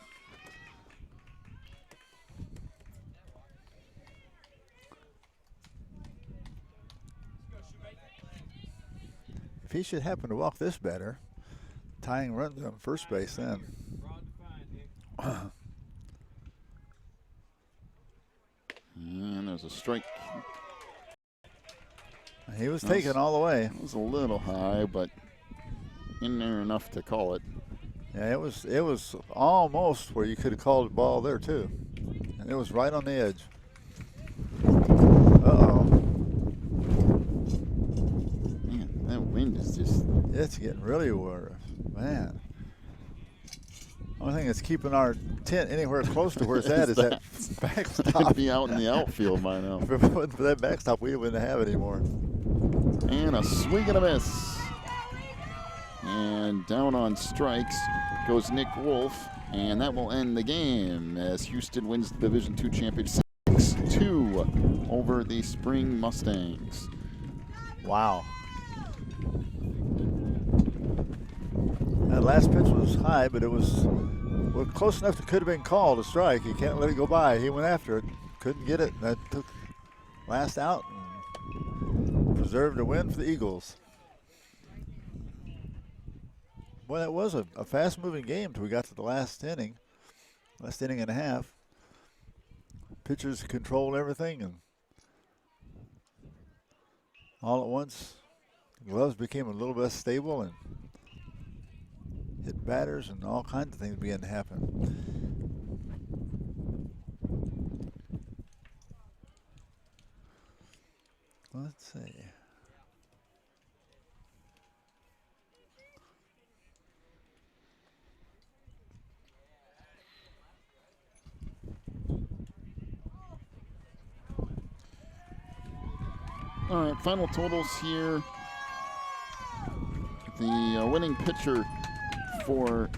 If he should happen to walk this batter, tying runs on first base then. And there's a strike. He was taken all the way. It was a little high, but in there enough to call it. Yeah, it was almost where you could have called the ball there too. And it was right on the edge. Uh-oh. Man, that wind is just... It's getting really worse. Man. Only thing that's keeping our tent anywhere close to where it's at is that backstop. I'd be out in the outfield by now. If it wasn't for that backstop, we wouldn't have it anymore. And a swing and a miss. And down on strikes goes Nick Wolf, and that will end the game as Houston wins the Division II championship 6-2 over the Spring Mustangs. Wow. That last pitch was high, but it was close enough it could have been called a strike. You can't let it go by. He went after it, couldn't get it. That took last out and preserved a win for the Eagles. Boy, that was a fast-moving game till we got to the last inning and a half. Pitchers controlled everything, and all at once, the gloves became a little less stable and hit batters, and all kinds of things began to happen. Let's see. All right, final totals here. The winning pitcher for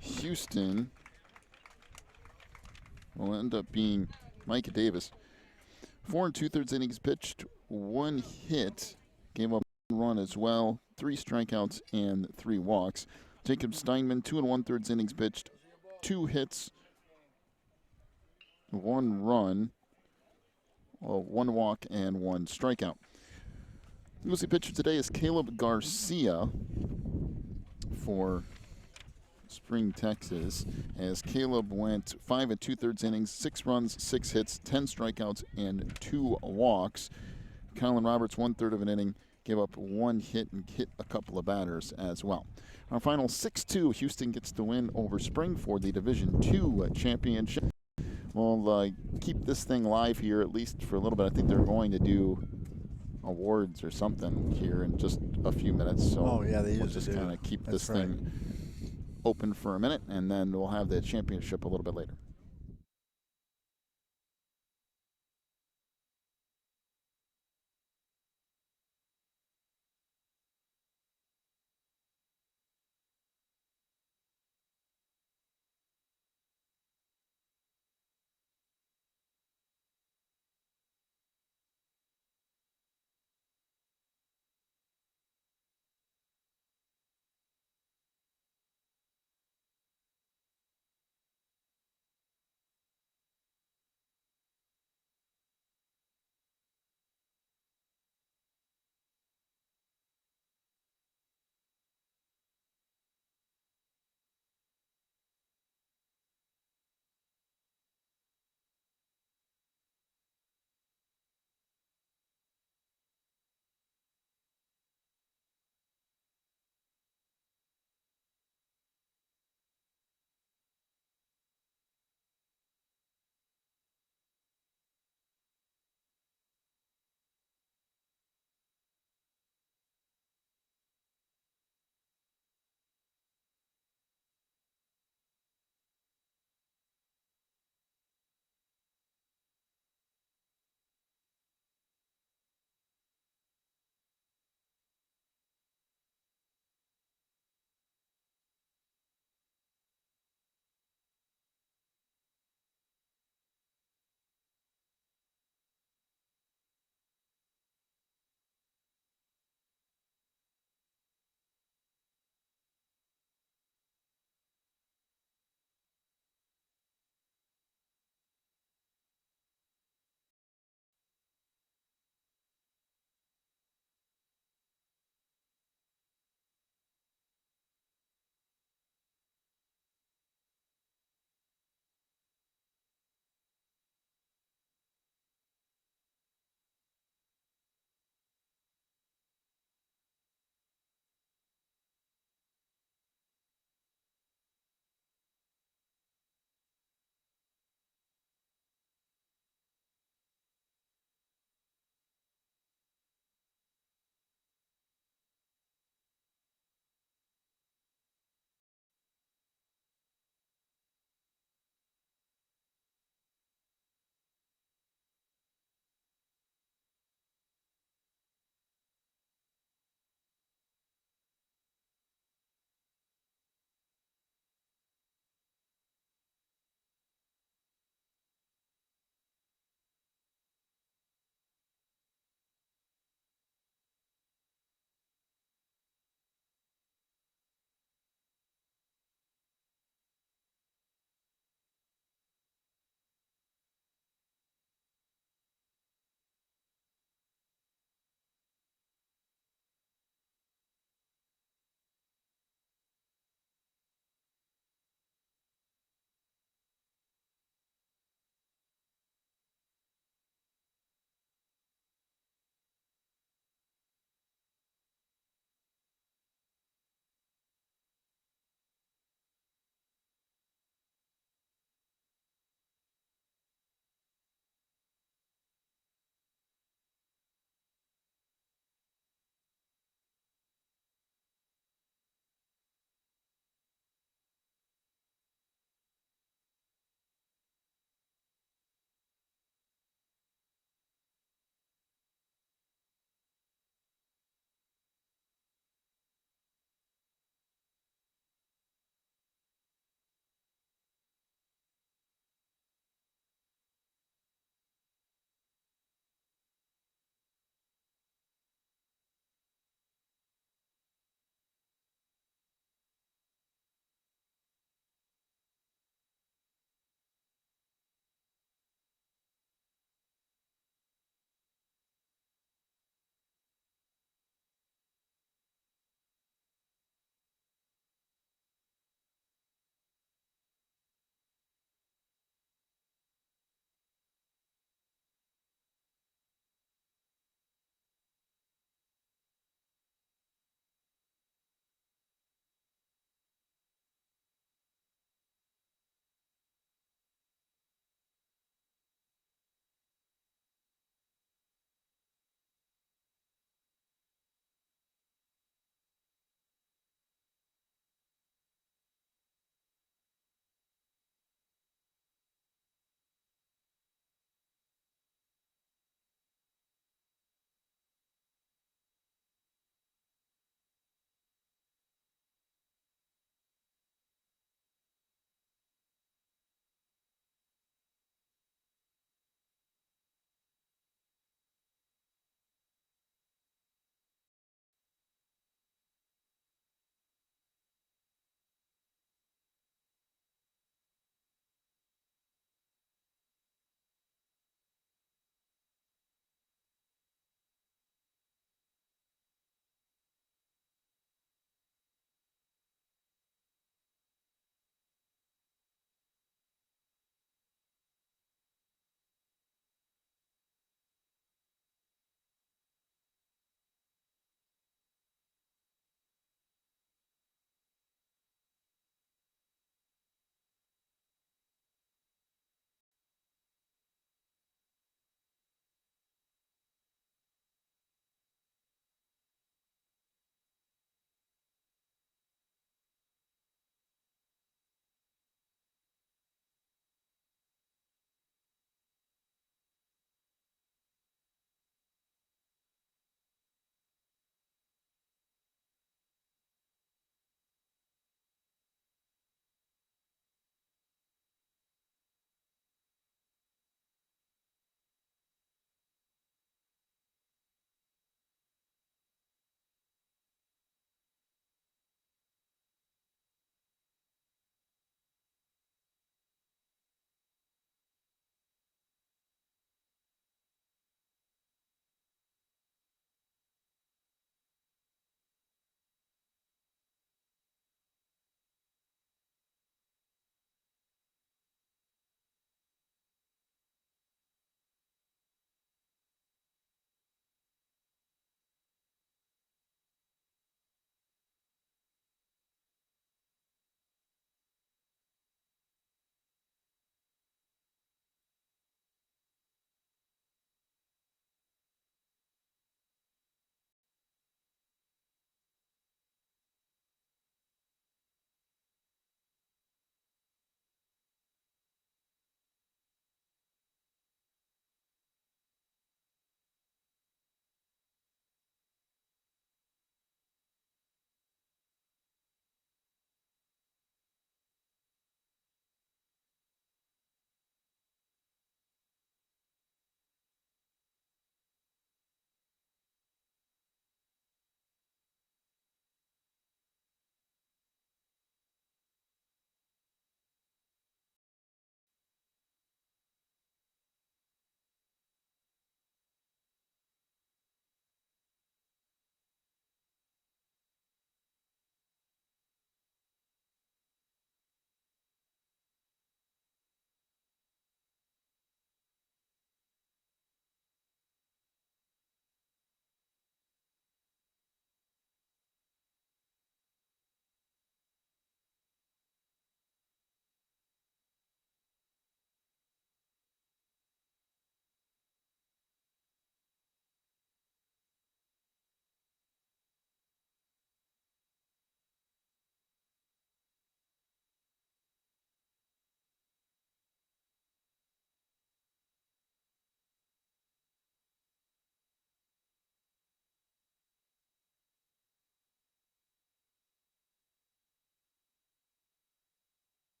Houston will end up being Mike Davis. 4 2/3 innings pitched, 1 hit, gave up 1 run as well, 3 strikeouts and 3 walks. Jacob Steinman, 2 1/3 innings pitched, 2 hits, 1 run, 1 walk and 1 strikeout. Lucy pitcher today is Caleb Garcia for Spring, Texas, as Caleb went 5 2/3 innings, 6 runs, 6 hits, 10 strikeouts, and 2 walks. Colin Roberts, 1/3 of an inning, gave up 1 hit and hit a couple of batters as well. Our final 6-2, Houston gets the win over Spring for the Division II championship. We'll keep this thing live here at least for a little bit. I think they're going to do awards or something here in just a few minutes. So we'll just kind of keep this thing open for a minute, and then we'll have the championship a little bit later.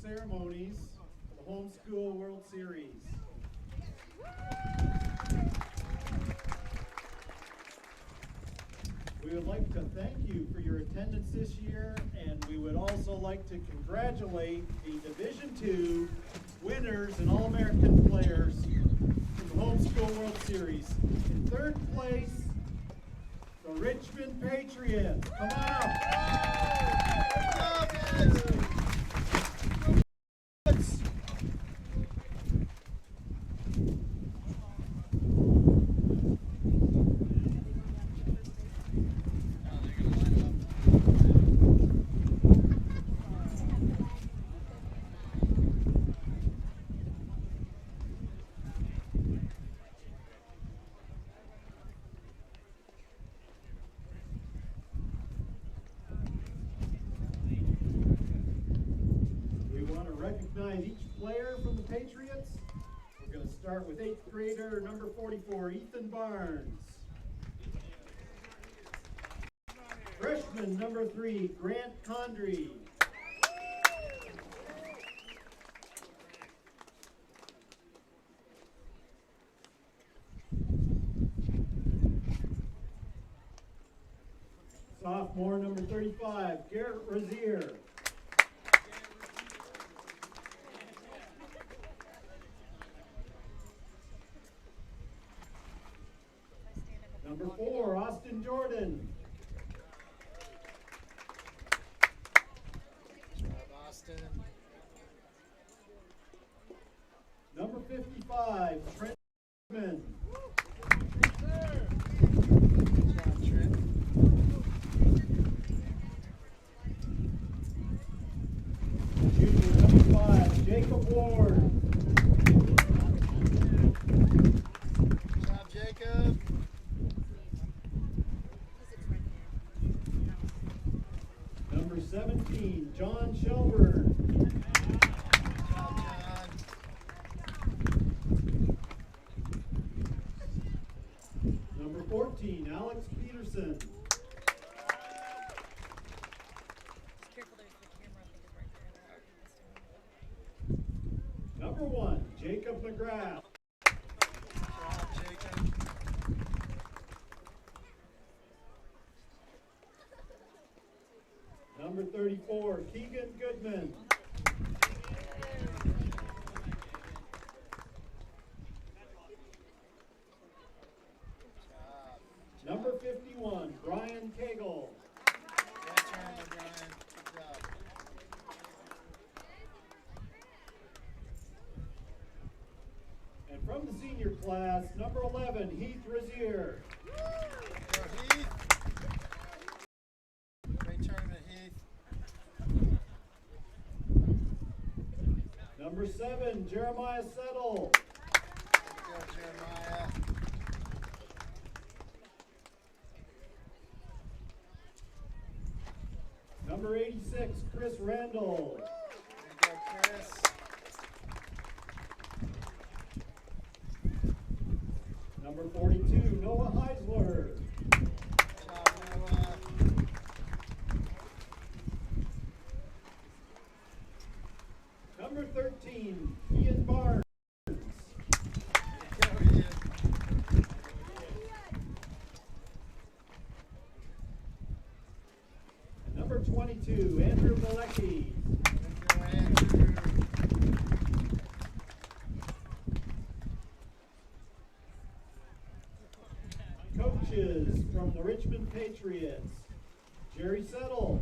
ceremonies for the Homeschool World Series. We would like to thank you for your attendance this year, and we would also like to congratulate the Division II winners and All-American players in the Homeschool World Series. In third place, the Richmond Patriots. Come on up. Good job, guys. Recognize each player from the Patriots. We're going to start with 8th grader number 44, Ethan Barnes. Freshman number 3, Grant Condry. Sophomore number 35, Garrett Rozier. Number 4, Austin Jordan. Good job, Austin. Number 55, Trent Goodman. Good job, Trent. Junior number 5, Jacob Ward. Good job, Jacob. Number 17, John Shelburne. Good job, John. Number 14, Alex Peterson. Careful, there's the camera, I think is right there. Number 1, Jacob McGrath. Good job, Jacob. Number 34, Keegan Goodman. Number 51, Brian Cagle. Good turn, Brian. Good job. And from the senior class, number 11, Heath Rozier. Go, Heath. Great tournament, Heath. Number 7, Jeremiah Settle. Good go, Jeremiah. Number 86, Chris Randall. Good go, Chris. Number 42, Noah Heisler. Good job, Noah. Number 13, Ian Barnes. Good go, Ian. And number 22, Andrew Malecki. Good go, Andrew. Coaches from the Richmond Patriots, Jerry Settle.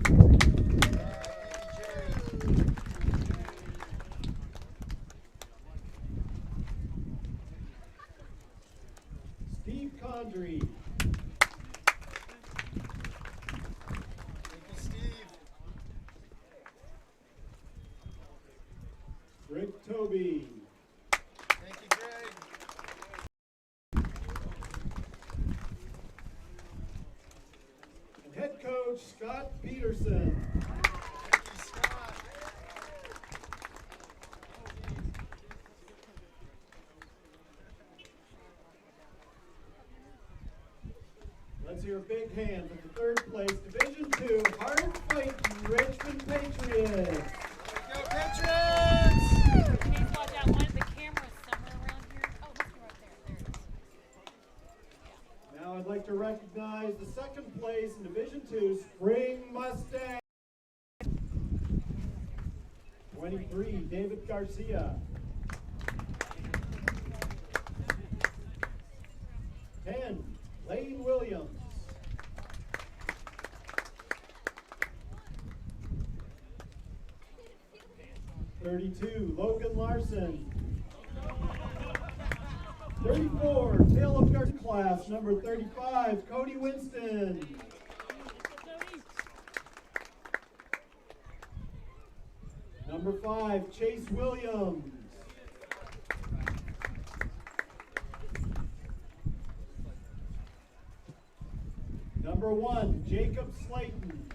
All right, thank you, Jerry. Steve Condry. Thank you, Steve. Greg Toby. Thank you, Greg. And head coach Scott Peterson. Thank you, Scott. Let's hear a big hand for the third place Division II Hard Fighting Richmond Patriots. Go, Patriots! Please watch out. One of the cameras somewhere around here. Oh, this one right there. There it is. Now I'd like to recognize the second place in Division II Spring Mustang. 23, David Garcia. 10, Lane Williams. 32, Logan Larson. 34, Caleb Garcia class, number 35, Cody Winston. Number 5, Chase Williams. Number 1, Jacob Slayton.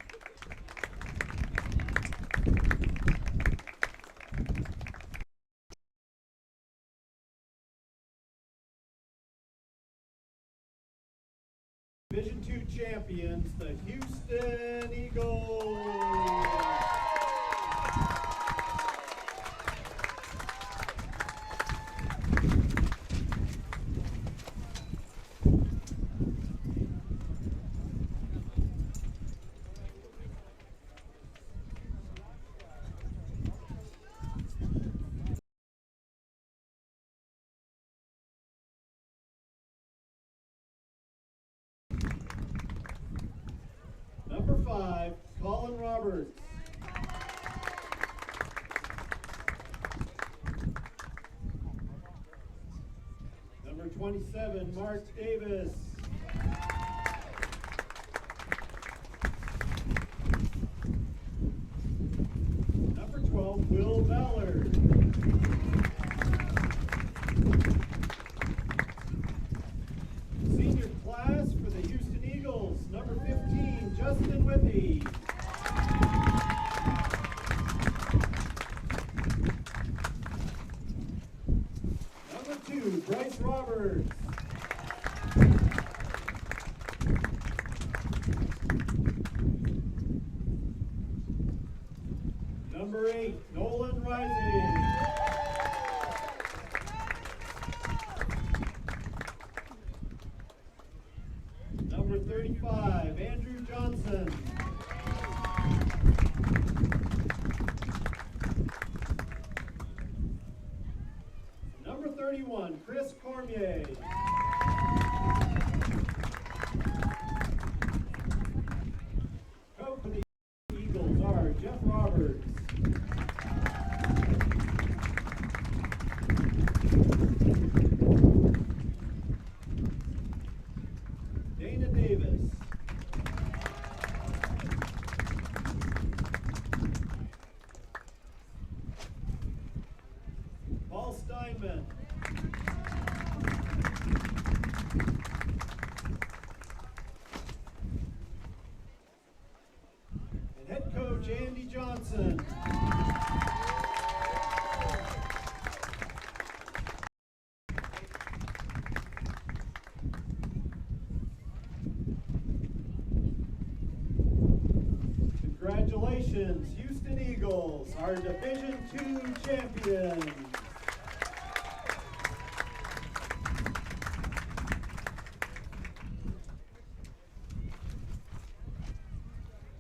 Division II champions, the Houston Eagles. Number 5, Colin Roberts. Number 27, Mark Davis. Number 12, Will Ballard. Senior class for the Houston Eagles, number 15, Justin Whitney. Number 2, Bryce Roberts. Number 8, Nolan Rising. Number 35, Andrew Johnson. Number 31, Chris Cormier. Coach for the Eagles are Jeff Roberts. Dana Davis. Paul Steinman. And head coach Andy Johnson. Congratulations, Houston Eagles, our Division II champions.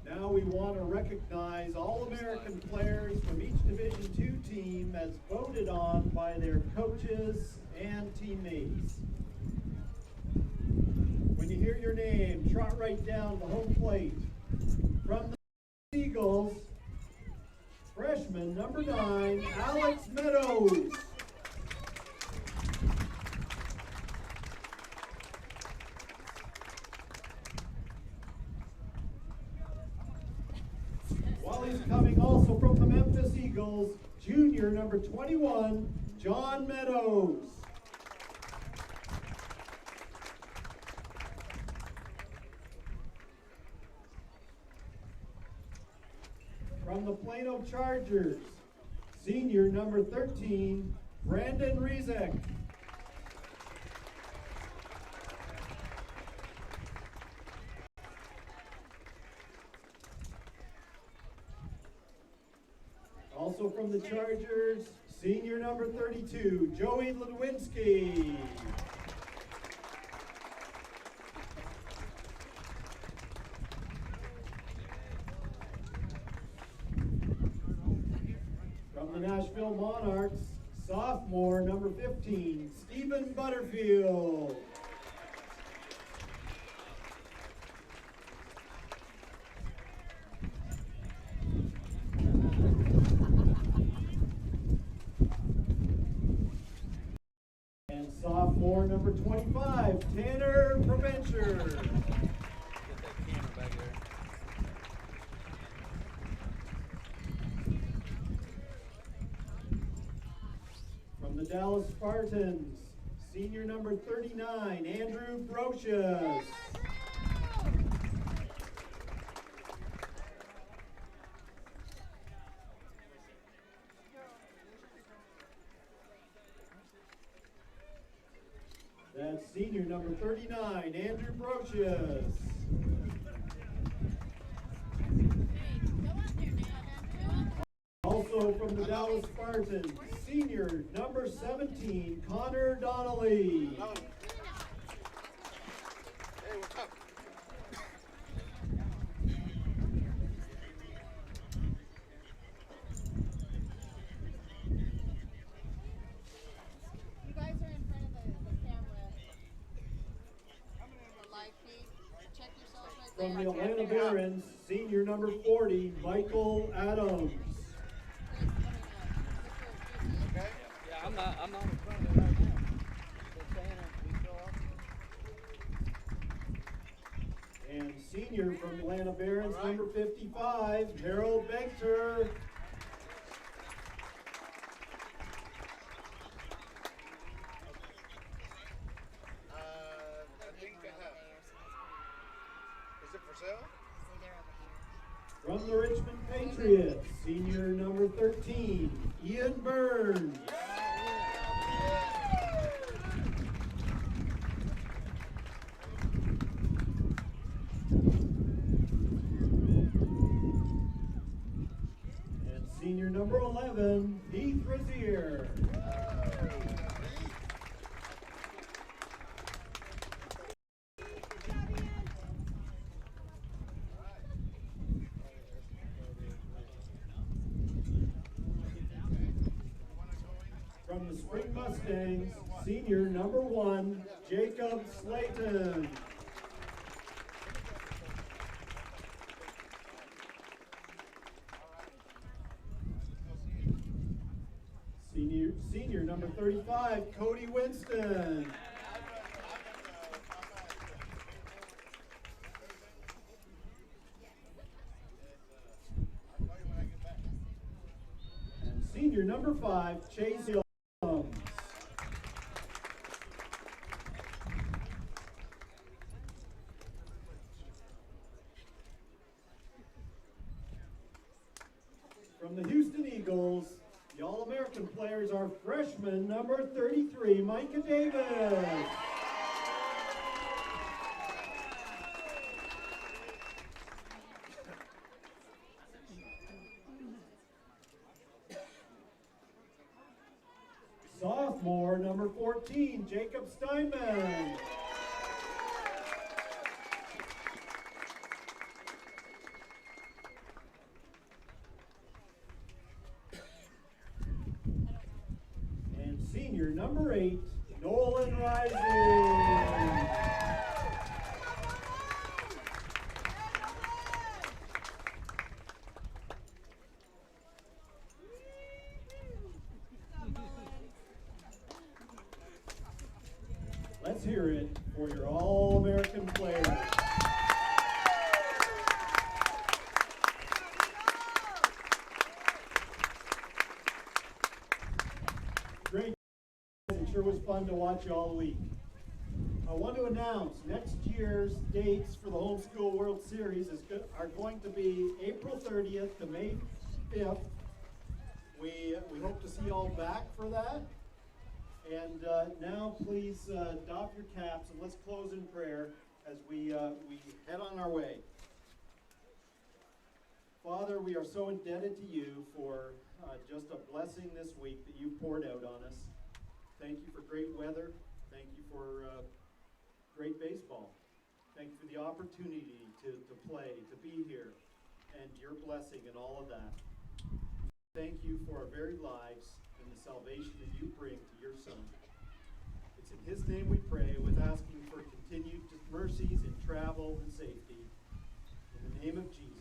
Now we want to recognize All-American players from each Division II team as voted on by their coaches and teammates. When you hear your name, trot right down the home plate. From the Eagles, freshman number 9, Alex Meadows. While he's coming also from the Memphis Eagles, junior number 21, John Meadows. From the Plano Chargers, senior number 13, Brandon Rizek. Also Also from the Chargers, senior number 32, Joey Ludwinski. From the Nashville Monarchs, sophomore number 15, Stephen Butterfield. And sophomore number 25, Tanner Provencher. Get that camera back there. From the Dallas Spartans, senior number 39, Andrew Brocious. That's senior number 39, Andrew Brocious. Also from the Dallas Spartans, senior number 17, Connor Donnelly. Hey, what's up? You guys are in front of the camera. The live feed. Check yourselves right From there. the Atlanta Barons, senior number 40, Michael Adams. Okay. Yeah, I'm not in front of it right now. Just saying we show up. And senior from Atlanta Barons, number 55, Harold Bexter. I think they have. Is it for sale? From the Richmond Patriots, senior number 13, Ian Burns. And senior number 11, Heath Razier. From the Spring Mustangs, senior number 1, Jacob Slayton. Senior number 35, Cody Winston. And senior number 5, Chase Young. From the Houston Eagles, the All-American players are freshman number 33, Micah Davis. Sophomore number 14, Jacob Steinman. And senior number 8, Nolan Rising. Let's hear it for your All-American players. Great. It sure was fun to watch you all week. I want to announce next year's dates for the Homeschool World Series are going to be April 30th to May 5th. We hope to see you all back for that. And now please doff your caps and let's close in prayer as we head on our way. Father, we are so indebted to you for just a blessing this week that you've poured out on us. Thank you for great weather. Thank you for great baseball. Thank you for the opportunity to play, to be here, and your blessing and all of that. Thank you for our very lives and the salvation that you bring to your Son. It's in his name we pray, with asking for continued mercies in travel and safety. In the name of Jesus.